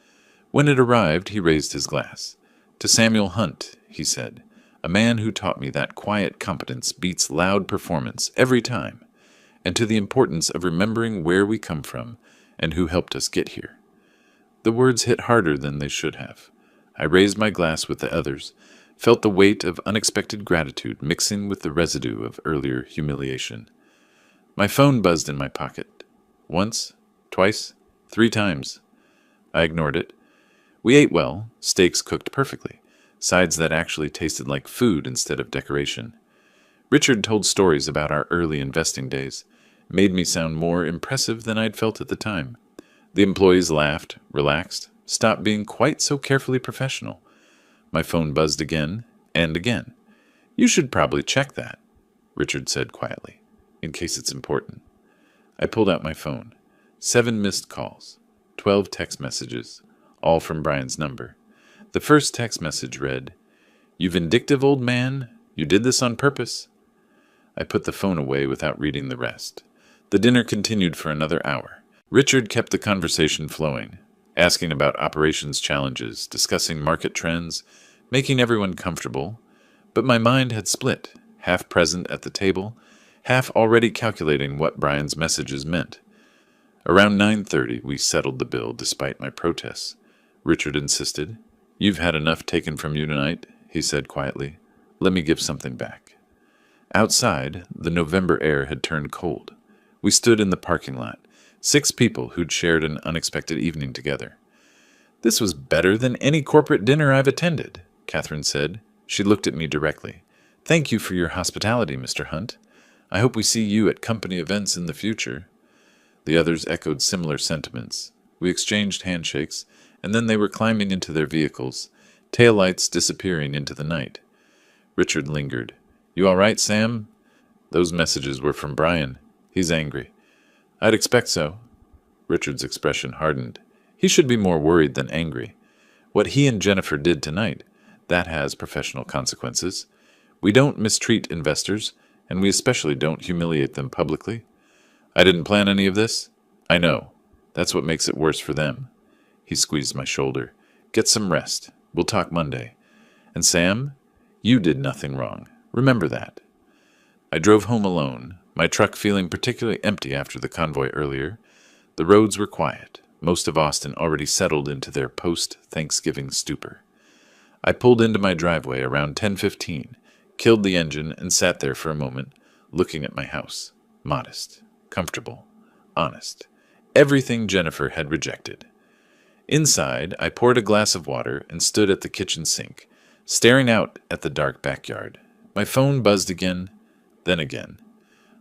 When it arrived, he raised his glass. "To Samuel Hunt," he said, "a man who taught me that quiet competence beats loud performance every time, and to the importance of remembering where we come from and who helped us get here." The words hit harder than they should have. I raised my glass with the others, felt the weight of unexpected gratitude mixing with the residue of earlier humiliation. My phone buzzed in my pocket. Once, twice, 3 times. I ignored it. We ate well, steaks cooked perfectly, sides that actually tasted like food instead of decoration. Richard told stories about our early investing days, made me sound more impressive than I'd felt at the time. The employees laughed, relaxed, stopped being quite so carefully professional. My phone buzzed again and again. "You should probably check that," Richard said quietly, "in case it's important." I pulled out my phone. 7 missed calls, 12 text messages, all from Brian's number. The first text message read, "You vindictive old man, you did this on purpose." I put the phone away without reading the rest. The dinner continued for another hour. Richard kept the conversation flowing, asking about operations challenges, discussing market trends, making everyone comfortable, but my mind had split, half present at the table, half already calculating what Brian's messages meant. Around 9:30, we settled the bill despite my protests. Richard insisted. "You've had enough taken from you tonight," he said quietly. "Let me give something back." Outside, the November air had turned cold. We stood in the parking lot, 6 people who'd shared an unexpected evening together. "This was better than any corporate dinner I've attended," Catherine said. She looked at me directly. "Thank you for your hospitality, Mr. Hunt. I hope we see you at company events in the future." The others echoed similar sentiments. We exchanged handshakes, and then they were climbing into their vehicles, taillights disappearing into the night. Richard lingered. "You all right, Sam?" Those messages were from Brian. He's angry. "I'd expect so." Richard's expression hardened. He should be more worried than angry. What he and Jennifer did tonight, that has professional consequences. We don't mistreat investors, and we especially don't humiliate them publicly. "I didn't plan any of this." "I know. That's what makes it worse for them." He squeezed my shoulder. "Get some rest. We'll talk Monday. And Sam, you did nothing wrong. Remember that." I drove home alone, my truck feeling particularly empty after the convoy earlier. The roads were quiet, most of Austin already settled into their post-Thanksgiving stupor. I pulled into my driveway around 10:15, killed the engine, and sat there for a moment, looking at my house. Modest, comfortable, honest. Everything Jennifer had rejected. Inside, I poured a glass of water and stood at the kitchen sink, staring out at the dark backyard. My phone buzzed again, then again.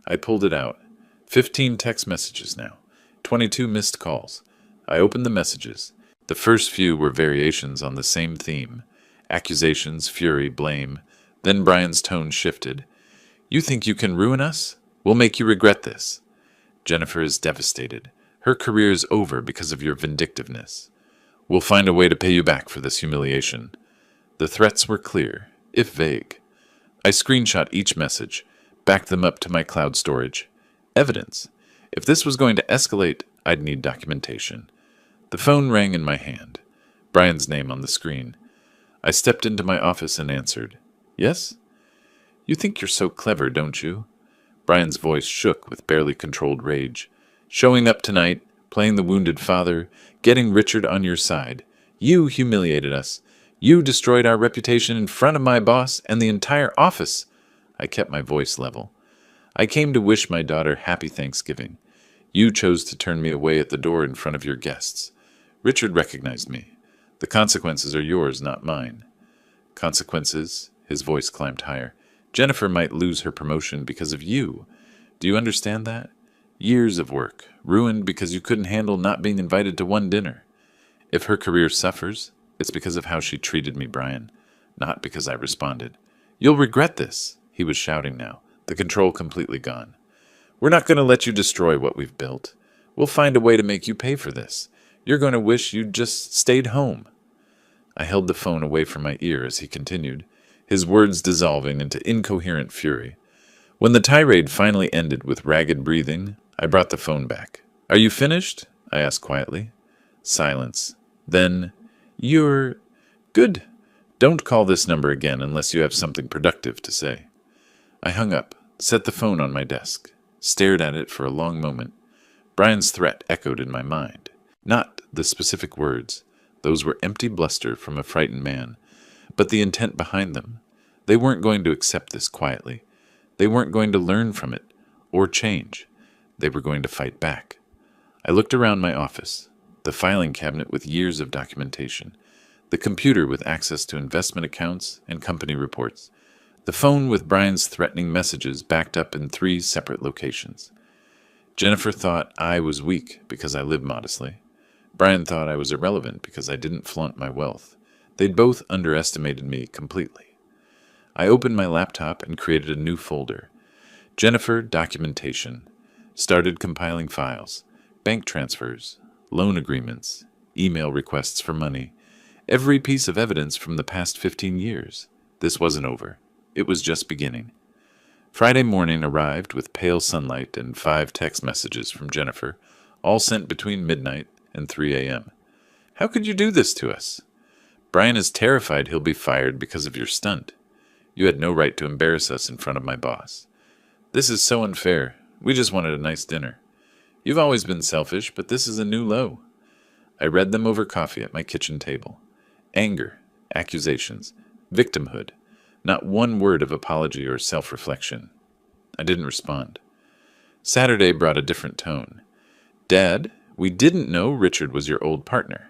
I pulled it out. 15 text messages now. 22 missed calls. I opened the messages. The first few were variations on the same theme. Accusations, fury, blame. Then Brian's tone shifted. "You think you can ruin us? We'll make you regret this. Jennifer is devastated. Her career is over because of your vindictiveness. We'll find a way to pay you back for this humiliation." The threats were clear, if vague. I screenshot each message, backed them up to my cloud storage. Evidence. If this was going to escalate, I'd need documentation. The phone rang in my hand. Brian's name on the screen. I stepped into my office and answered. "Yes?" "You think you're so clever, don't you?" Brian's voice shook with barely controlled rage. "Showing up tonight, playing the wounded father, getting Richard on your side. You humiliated us. You destroyed our reputation in front of my boss and the entire office." I kept my voice level. "I came to wish my daughter happy Thanksgiving. You chose to turn me away at the door in front of your guests. Richard recognized me. The consequences are yours, not mine." "Consequences?" His voice climbed higher. "Jennifer might lose her promotion because of you. Do you understand that? Years of work, ruined because you couldn't handle not being invited to one dinner. If her career suffers, it's because of how she treated me, Brian, not because I responded. You'll regret this," he was shouting now, the control completely gone. "We're not going to let you destroy what we've built. We'll find a way to make you pay for this. You're going to wish you'd just stayed home." I held the phone away from my ear as he continued, his words dissolving into incoherent fury. When the tirade finally ended with ragged breathing, I brought the phone back. "Are you finished?" I asked quietly. Silence. Then, "You're good. Don't call this number again unless you have something productive to say." I hung up, set the phone on my desk, stared at it for a long moment. Brian's threat echoed in my mind. Not the specific words. Those were empty bluster from a frightened man. But the intent behind them. They weren't going to accept this quietly. They weren't going to learn from it, or change. They were going to fight back. I looked around my office. The filing cabinet with years of documentation. The computer with access to investment accounts and company reports. The phone with Brian's threatening messages backed up in 3 separate locations. Jennifer thought I was weak because I lived modestly. Brian thought I was irrelevant because I didn't flaunt my wealth. They'd both underestimated me completely. I opened my laptop and created a new folder. Jennifer Documentation. Started compiling files. Bank transfers. Loan agreements. Email requests for money. Every piece of evidence from the past 15 years. This wasn't over. It was just beginning. Friday morning arrived with pale sunlight and 5 text messages from Jennifer, all sent between midnight and 3 a.m. "How could you do this to us? Brian is terrified he'll be fired because of your stunt. You had no right to embarrass us in front of my boss. This is so unfair. We just wanted a nice dinner. You've always been selfish, but this is a new low." I read them over coffee at my kitchen table. Anger, accusations, victimhood. Not one word of apology or self-reflection. I didn't respond. Saturday brought a different tone. "Dad, we didn't know Richard was your old partner.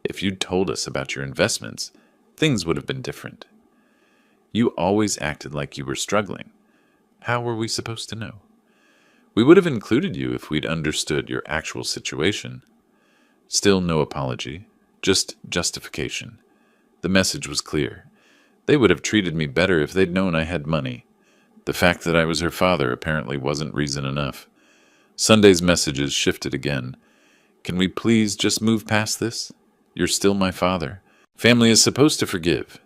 If you'd told us about your investments, things would have been different. You always acted like you were struggling. How were we supposed to know? We would have included you if we'd understood your actual situation." Still no apology, just justification. The message was clear. They would have treated me better if they'd known I had money. The fact that I was her father apparently wasn't reason enough. Sunday's messages shifted again. "Can we please just move past this? You're still my father. Family is supposed to forgive.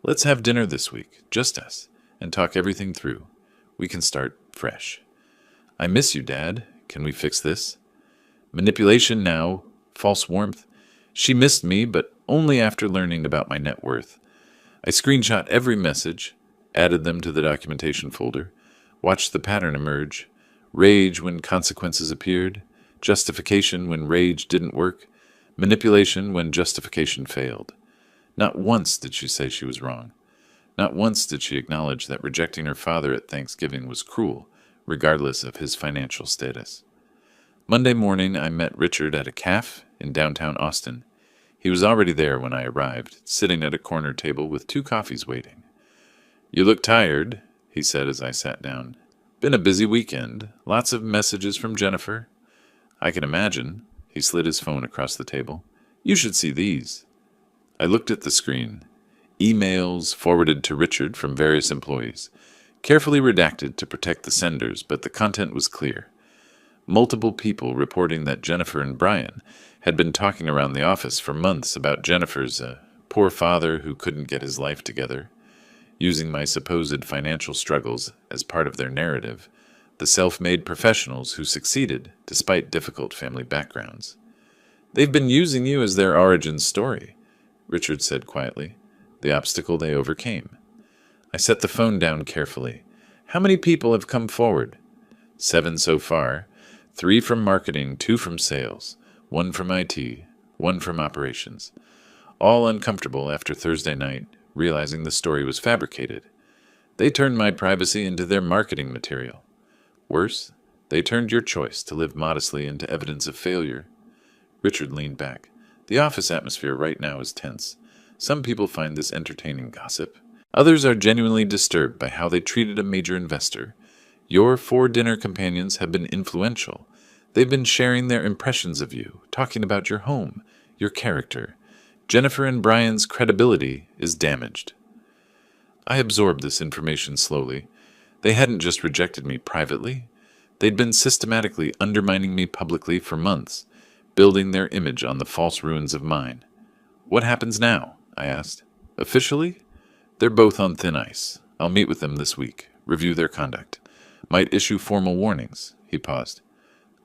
Let's have dinner this week, just us, and talk everything through. We can start fresh. I miss you, Dad. Can we fix this?" Manipulation now, false warmth. She missed me, but only after learning about my net worth. I screenshot every message, added them to the documentation folder, watched the pattern emerge. Rage when consequences appeared, justification when rage didn't work, manipulation when justification failed. Not once did she say she was wrong. Not once did she acknowledge that rejecting her father at Thanksgiving was cruel, regardless of his financial status. Monday morning, I met Richard at a cafe in downtown Austin. He was already there when I arrived, sitting at a corner table with 2 coffees waiting. "You look tired," he said as I sat down. "Been a busy weekend. Lots of messages from Jennifer." "I can imagine." He slid his phone across the table. "You should see these." I looked at the screen. Emails forwarded to Richard from various employees. Carefully redacted to protect the senders, but the content was clear. Multiple people reporting that Jennifer and Brian had been talking around the office for months about Jennifer's poor father who couldn't get his life together. Using my supposed financial struggles as part of their narrative, the self-made professionals who succeeded despite difficult family backgrounds. "They've been using you as their origin story," Richard said quietly, the obstacle they overcame. I set the phone down carefully. "How many people have come forward?" 7 so far. 3 from marketing, 2 from sales, 1 from IT, 1 from operations. All uncomfortable after Thursday night, realizing the story was fabricated. They turned my privacy into their marketing material. Worse, they turned your choice to live modestly into evidence of failure. Richard leaned back. "The office atmosphere right now is tense. Some people find this entertaining gossip. Others are genuinely disturbed by how they treated a major investor. Your 4 dinner companions have been influential. They've been sharing their impressions of you, talking about your home, your character. Jennifer and Brian's credibility is damaged." I absorbed this information slowly. They hadn't just rejected me privately. They'd been systematically undermining me publicly for months, building their image on the false ruins of mine. "What happens now?" I asked. "Officially? They're both on thin ice. I'll meet with them this week, review their conduct. Might issue formal warnings." He paused.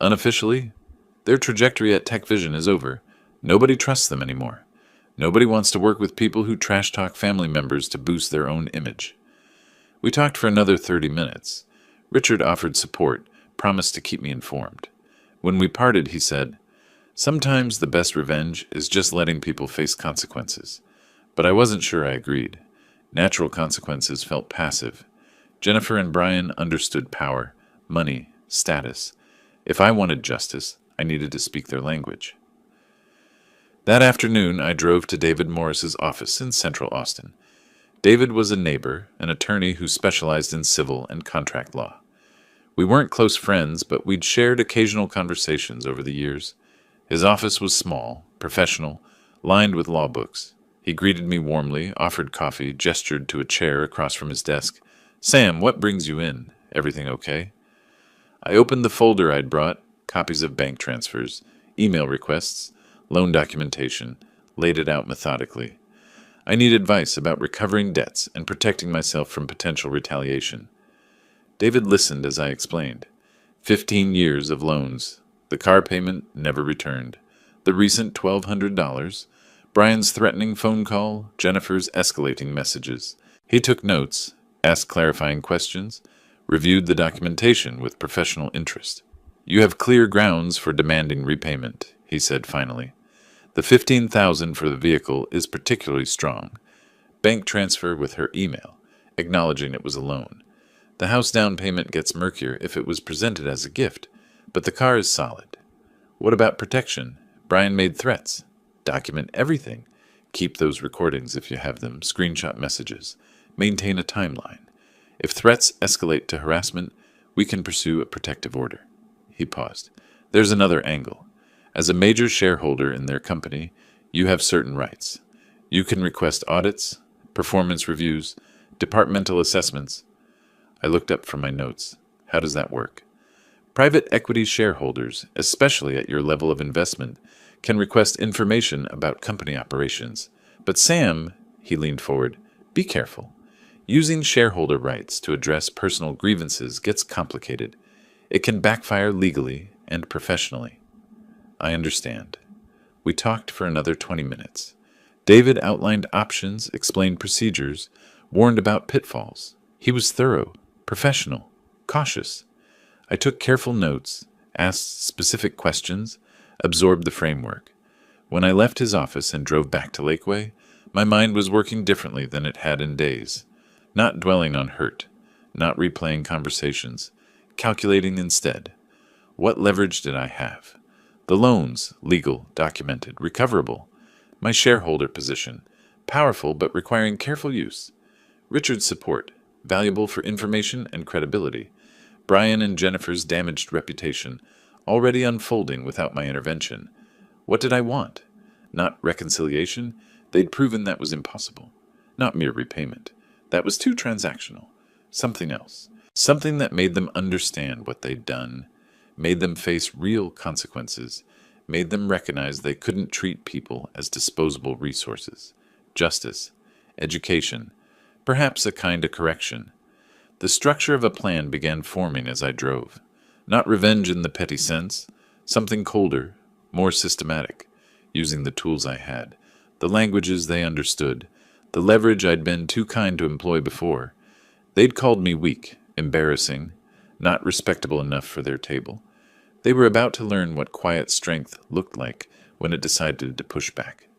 "Unofficially, their trajectory at Tech Vision is over. Nobody trusts them anymore. Nobody wants to work with people who trash-talk family members to boost their own image." We talked for another 30 minutes. Richard offered support, promised to keep me informed. When we parted, he said, "Sometimes the best revenge is just letting people face consequences." But I wasn't sure I agreed. Natural consequences felt passive. Jennifer and Brian understood power, money, status. If I wanted justice, I needed to speak their language. That afternoon, I drove to David Morris's office in Central Austin. David was a neighbor, an attorney who specialized in civil and contract law. We weren't close friends, but we'd shared occasional conversations over the years. His office was small, professional, lined with law books. He greeted me warmly, offered coffee, gestured to a chair across from his desk. "Sam, what brings you in? Everything okay?" I opened the folder I'd brought, copies of bank transfers, email requests, loan documentation, laid it out methodically. I need advice about recovering debts and protecting myself from potential retaliation. David listened as I explained. 15 years of loans. The car payment never returned. The recent $1,200. Brian's threatening phone call. Jennifer's escalating messages. He took notes, asked clarifying questions, reviewed the documentation with professional interest. "You have clear grounds for demanding repayment," he said finally. "The $15,000 for the vehicle is particularly strong. Bank transfer with her email, acknowledging it was a loan. The house down payment gets murkier if it was presented as a gift, but the car is solid. What about protection? Brian made threats. Document everything. Keep those recordings if you have them, screenshot messages. Maintain a timeline. If threats escalate to harassment, we can pursue a protective order." He paused. "There's another angle. As a major shareholder in their company, you have certain rights. You can request audits, performance reviews, departmental assessments." I looked up from my notes. "How does that work?" "Private equity shareholders, especially at your level of investment, can request information about company operations. But Sam," he leaned forward, "be careful. Using shareholder rights to address personal grievances gets complicated. It can backfire legally and professionally." "I understand." We talked for another 20 minutes. David outlined options, explained procedures, warned about pitfalls. He was thorough, professional, cautious. I took careful notes, asked specific questions, absorbed the framework. When I left his office and drove back to Lakeway, my mind was working differently than it had in days. Not dwelling on hurt, not replaying conversations, calculating instead. What leverage did I have? The loans, legal, documented, recoverable. My shareholder position, powerful but requiring careful use. Richard's support, valuable for information and credibility. Brian and Jennifer's damaged reputation, already unfolding without my intervention. What did I want? Not reconciliation. They'd proven that was impossible. Not mere repayment. That was too transactional. Something else. Something that made them understand what they'd done, made them face real consequences, made them recognize they couldn't treat people as disposable resources. Justice, education, perhaps a kind of correction. The structure of a plan began forming as I drove. Not revenge in the petty sense, something colder, more systematic, using the tools I had, the languages they understood, the leverage I'd been too kind to employ before. They'd called me weak, embarrassing, not respectable enough for their table. They were about to learn what quiet strength looked like when it decided to push back.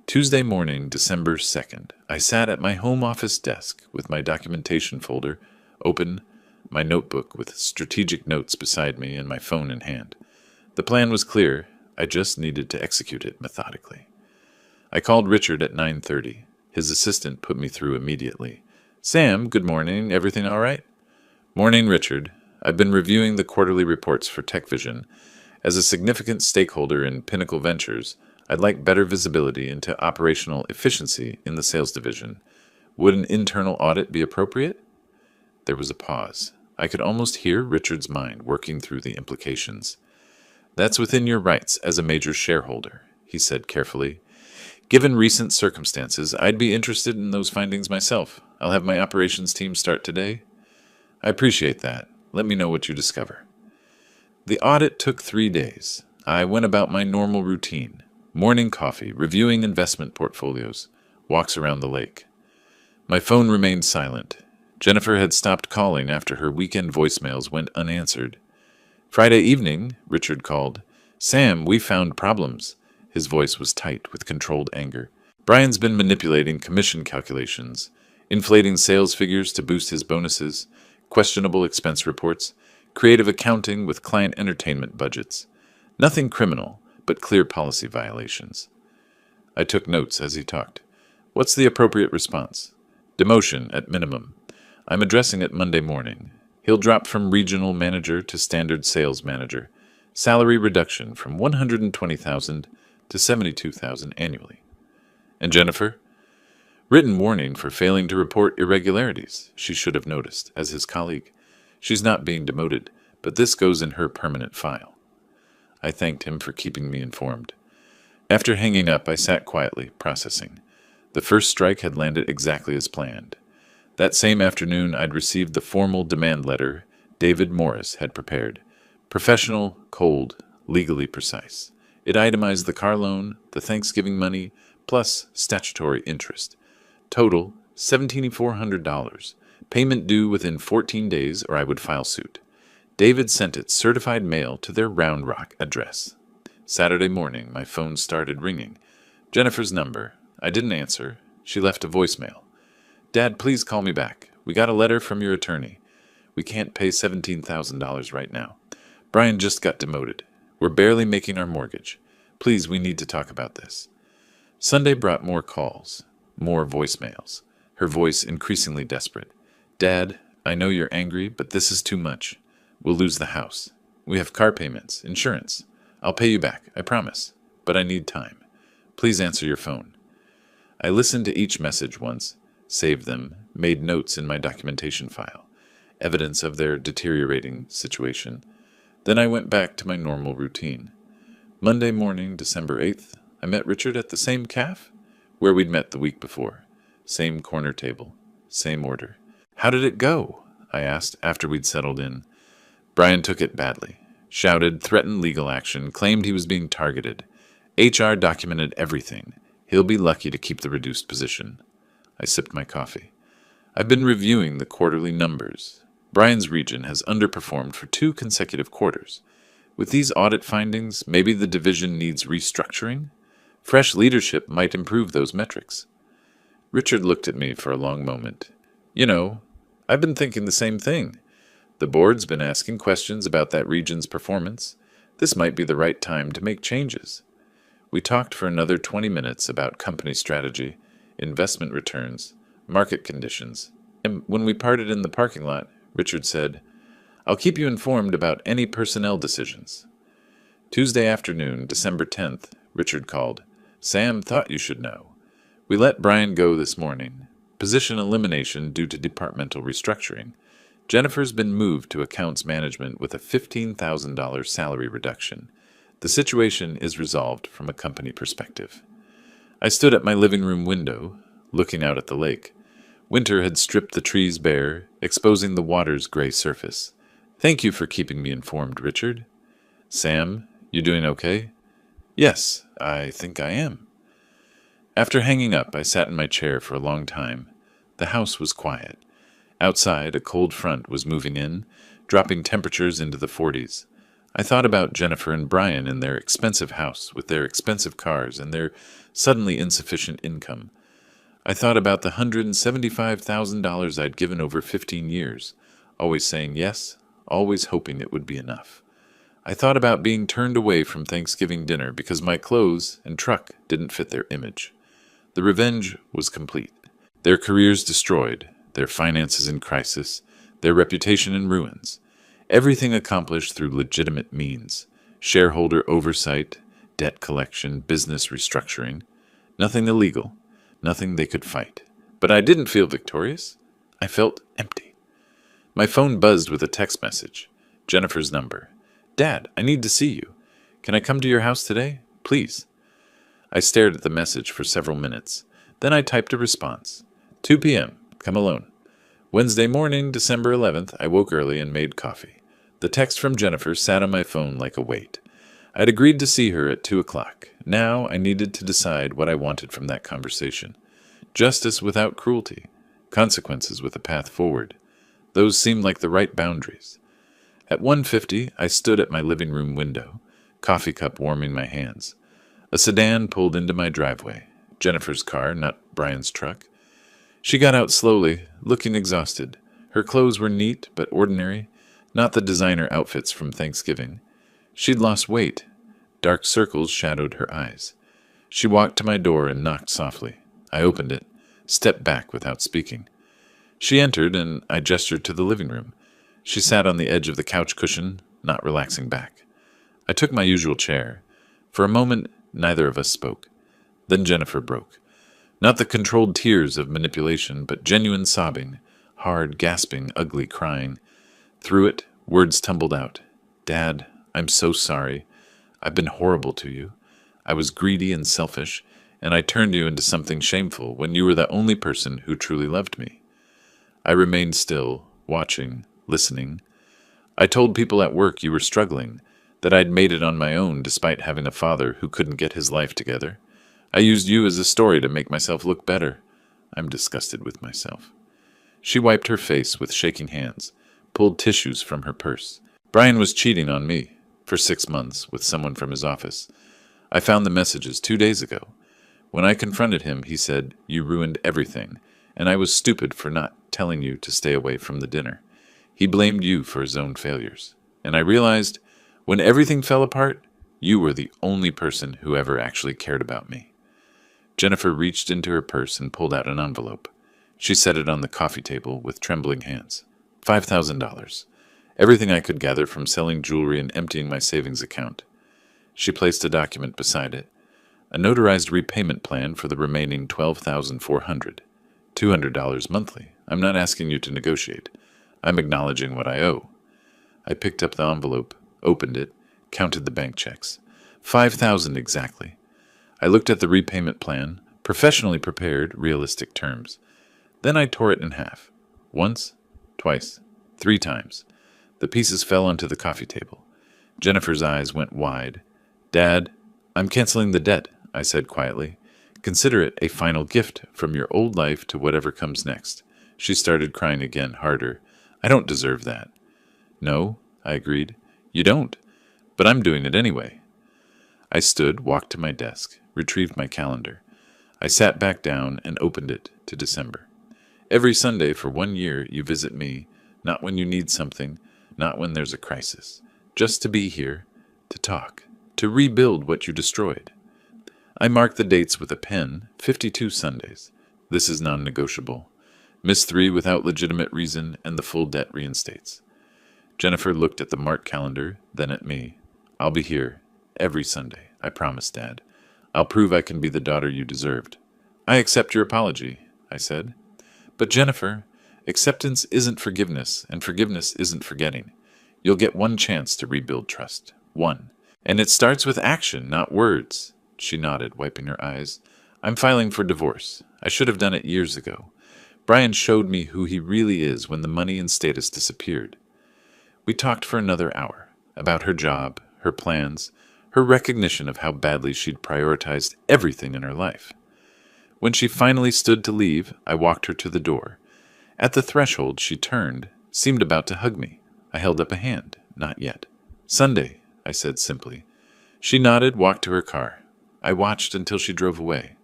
Tuesday morning, December 2nd, I sat at my home office desk with my documentation folder open, my notebook with strategic notes beside me and my phone in hand. The plan was clear. I just needed to execute it methodically. I called Richard at 9:30. His assistant put me through immediately. "Sam, good morning. Everything all right?" "Morning, Richard. I've been reviewing the quarterly reports for TechVision. As a significant stakeholder in Pinnacle Ventures, I'd like better visibility into operational efficiency in the sales division. Would an internal audit be appropriate?" There was a pause. I could almost hear Richard's mind working through the implications. "That's within your rights as a major shareholder," he said carefully. "Given recent circumstances, I'd be interested in those findings myself. I'll have my operations team start today." "I appreciate that. Let me know what you discover." The audit took 3 days. I went about my normal routine. Morning coffee, reviewing investment portfolios, walks around the lake. My phone remained silent. Jennifer had stopped calling after her weekend voicemails went unanswered. Friday evening, Richard called. "Sam, we found problems." His voice was tight with controlled anger. "Brian's been manipulating commission calculations, inflating sales figures to boost his bonuses, questionable expense reports, creative accounting with client entertainment budgets. Nothing criminal, but clear policy violations." I took notes as he talked. "What's the appropriate response?" "Demotion, at minimum. I'm addressing it Monday morning. He'll drop from regional manager to standard sales manager. Salary reduction from $120,000 to $72,000 annually." "And Jennifer?" "Written warning for failing to report irregularities. She should have noticed, as his colleague. She's not being demoted, but this goes in her permanent file." I thanked him for keeping me informed. After hanging up, I sat quietly, processing. The first strike had landed exactly as planned. That same afternoon, I'd received the formal demand letter David Morris had prepared. Professional, cold, legally precise. It itemized the car loan, the Thanksgiving money, plus statutory interest. Total, $1,700. Payment due within 14 days or I would file suit. David sent it certified mail to their Round Rock address. Saturday morning, my phone started ringing. Jennifer's number. I didn't answer. She left a voicemail. "Dad, please call me back. We got a letter from your attorney. We can't pay $17,000 right now. Brian just got demoted. We're barely making our mortgage. Please, we need to talk about this." Sunday brought more calls, more voicemails, her voice increasingly desperate. "Dad, I know you're angry, but this is too much. We'll lose the house. We have car payments, insurance. I'll pay you back, I promise. But I need time. Please answer your phone." I listened to each message once, saved them, made notes in my documentation file, evidence of their deteriorating situation. Then I went back to my normal routine. Monday morning, December 8th, I met Richard at the same cafe where we'd met the week before. Same corner table, same order. "How did it go?" I asked after we'd settled in. Brian took it badly. Shouted, threatened legal action, claimed he was being targeted. HR documented everything. He'll be lucky to keep the reduced position. I sipped my coffee. "I've been reviewing the quarterly numbers. Brian's region has underperformed for 2 consecutive quarters. With these audit findings, maybe the division needs restructuring? Fresh leadership might improve those metrics. Richard looked at me for a long moment. You know, I've been thinking the same thing. The board's been asking questions about that region's performance. This might be the right time to make changes. We talked for another 20 minutes about company strategy, investment returns, market conditions, and when we parted in the parking lot, Richard said, "I'll keep you informed about any personnel decisions." Tuesday afternoon, December 10th, Richard called. "Sam thought you should know. We let Brian go this morning. Position elimination due to departmental restructuring. Jennifer's been moved to accounts management with a $15,000 salary reduction. The situation is resolved from a company perspective." I stood at my living room window, looking out at the lake. Winter had stripped the trees bare, exposing the water's gray surface. "Thank you for keeping me informed, Richard." "Sam, you doing okay?" "Yes, I think I am." After hanging up, I sat in my chair for a long time. The house was quiet. Outside, a cold front was moving in, dropping temperatures into the 40s. I thought about Jennifer and Brian in their expensive house with their expensive cars and their suddenly insufficient income. I thought about the $175,000 I'd given over 15 years, always saying yes, always hoping it would be enough. I thought about being turned away from Thanksgiving dinner because my clothes and truck didn't fit their image. The revenge was complete. Their careers destroyed, their finances in crisis, their reputation in ruins. Everything accomplished through legitimate means. Shareholder oversight, debt collection, business restructuring. Nothing illegal. Nothing they could fight. But I didn't feel victorious. I felt empty. My phone buzzed with a text message. Jennifer's number. "Dad, I need to see you. Can I come to your house today? Please." I stared at the message for several minutes. Then I typed a response. 2 p.m. Come alone. Wednesday morning, December 11th, I woke early and made coffee. The text from Jennifer sat on my phone like a weight. I'd agreed to see her at 2 o'clock. Now I needed to decide what I wanted from that conversation. Justice without cruelty. Consequences with a path forward. Those seemed like the right boundaries. At 1:50, I stood at my living room window, coffee cup warming my hands. A sedan pulled into my driveway. Jennifer's car, not Brian's truck. She got out slowly, looking exhausted. Her clothes were neat but ordinary, not the designer outfits from Thanksgiving. She'd lost weight. Dark circles shadowed her eyes. She walked to my door and knocked softly. I opened it, stepped back without speaking. She entered, and I gestured to the living room. She sat on the edge of the couch cushion, not relaxing back. I took my usual chair. For a moment, neither of us spoke. Then Jennifer broke. Not the controlled tears of manipulation, but genuine sobbing, hard, gasping, ugly crying. Through it, words tumbled out. "Dad, I'm so sorry. I've been horrible to you. I was greedy and selfish, and I turned you into something shameful when you were the only person who truly loved me." I remained still, watching, listening. "I told people at work you were struggling, that I'd made it on my own despite having a father who couldn't get his life together. I used you as a story to make myself look better. I'm disgusted with myself." She wiped her face with shaking hands, pulled tissues from her purse. "Brian was cheating on me for 6 months with someone from his office. I found the messages 2 days ago. When I confronted him, he said, 'You ruined everything, and I was stupid for not telling you to stay away from the dinner.' He blamed you for his own failures. And I realized, when everything fell apart, you were the only person who ever actually cared about me." Jennifer reached into her purse and pulled out an envelope. She set it on the coffee table with trembling hands. $5,000. Everything I could gather from selling jewelry and emptying my savings account. She placed a document beside it. A notarized repayment plan for the remaining $12,400. $200 monthly. I'm not asking you to negotiate. I'm acknowledging what I owe. I picked up the envelope, opened it, counted the bank checks. $5,000 exactly. I looked at the repayment plan, professionally prepared, realistic terms. Then I tore it in half. Once, twice, 3 times. The pieces fell onto the coffee table. Jennifer's eyes went wide. "Dad, I'm canceling the debt," I said quietly. "Consider it a final gift from your old life to whatever comes next." She started crying again, harder. I don't deserve that. No, I agreed. You don't, but I'm doing it anyway. I stood, walked to my desk, retrieved my calendar. I sat back down and opened it to December. Every Sunday for 1 year you visit me, not when you need something, not when there's a crisis, just to be here, to talk, to rebuild what you destroyed. I mark the dates with a pen, 52 Sundays. This is non-negotiable. Miss 3 without legitimate reason, and the full debt reinstates. Jennifer looked at the marked calendar, then at me. I'll be here, every Sunday, I promise, Dad. I'll prove I can be the daughter you deserved. I accept your apology, I said. But Jennifer, acceptance isn't forgiveness, and forgiveness isn't forgetting. You'll get one chance to rebuild trust. One. And it starts with action, not words. She nodded, wiping her eyes. I'm filing for divorce. I should have done it years ago. Brian showed me who he really is when the money and status disappeared. We talked for another hour, about her job, her plans, her recognition of how badly she'd prioritized everything in her life. When she finally stood to leave, I walked her to the door. At the threshold, she turned, seemed about to hug me. I held up a hand. Not yet. Sunday, I said simply. She nodded, walked to her car. I watched until she drove away.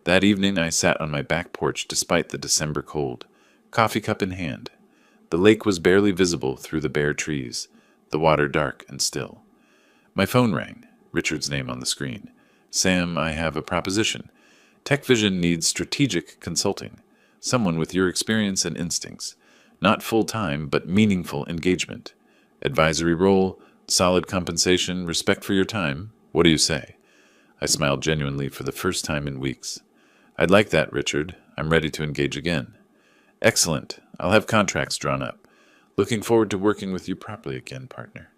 That evening I sat on my back porch despite the December cold, coffee cup in hand. The lake was barely visible through the bare trees, the water dark and still. My phone rang, Richard's name on the screen. Sam, I have a proposition. Tech Vision needs strategic consulting, someone with your experience and instincts. Not full-time, but meaningful engagement. Advisory role, solid compensation, respect for your time. What do you say? I smiled genuinely for the first time in weeks. I'd like that, Richard. I'm ready to engage again. Excellent. I'll have contracts drawn up. Looking forward to working with you properly again, partner.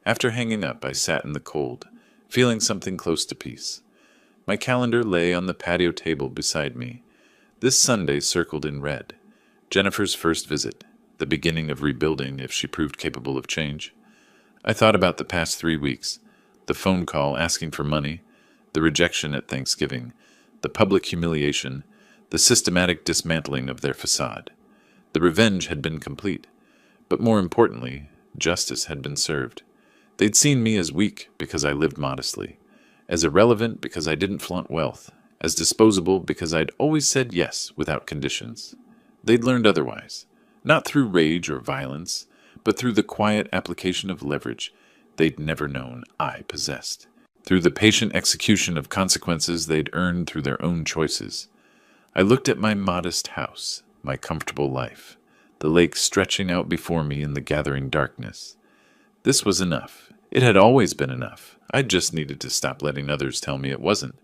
After hanging up, I sat in the cold, feeling something close to peace. My calendar lay on the patio table beside me. This Sunday circled in red. Jennifer's first visit, the beginning of rebuilding if she proved capable of change. I thought about the past 3 weeks, the phone call asking for money, the rejection at Thanksgiving, the public humiliation, the systematic dismantling of their facade. The revenge had been complete, but more importantly, justice had been served. They'd seen me as weak because I lived modestly, as irrelevant because I didn't flaunt wealth, as disposable because I'd always said yes without conditions. They'd learned otherwise, not through rage or violence, but through the quiet application of leverage they'd never known I possessed, through the patient execution of consequences they'd earned through their own choices. I looked at my modest house, my comfortable life, the lake stretching out before me in the gathering darkness. This was enough. It had always been enough. I just needed to stop letting others tell me it wasn't.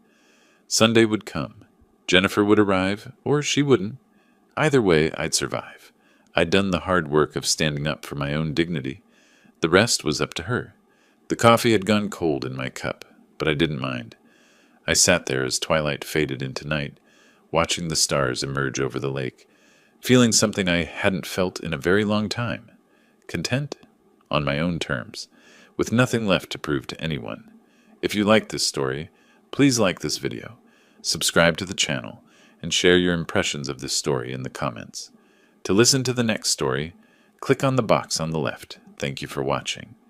Sunday would come. Jennifer would arrive, or she wouldn't. Either way, I'd survive. I'd done the hard work of standing up for my own dignity. The rest was up to her. The coffee had gone cold in my cup, but I didn't mind. I sat there as twilight faded into night, watching the stars emerge over the lake, feeling something I hadn't felt in a very long time. Content? On my own terms, with nothing left to prove to anyone. If you like this story, please like this video, subscribe to the channel, and share your impressions of this story in the comments. To listen to the next story, click on the box on the left. Thank you for watching.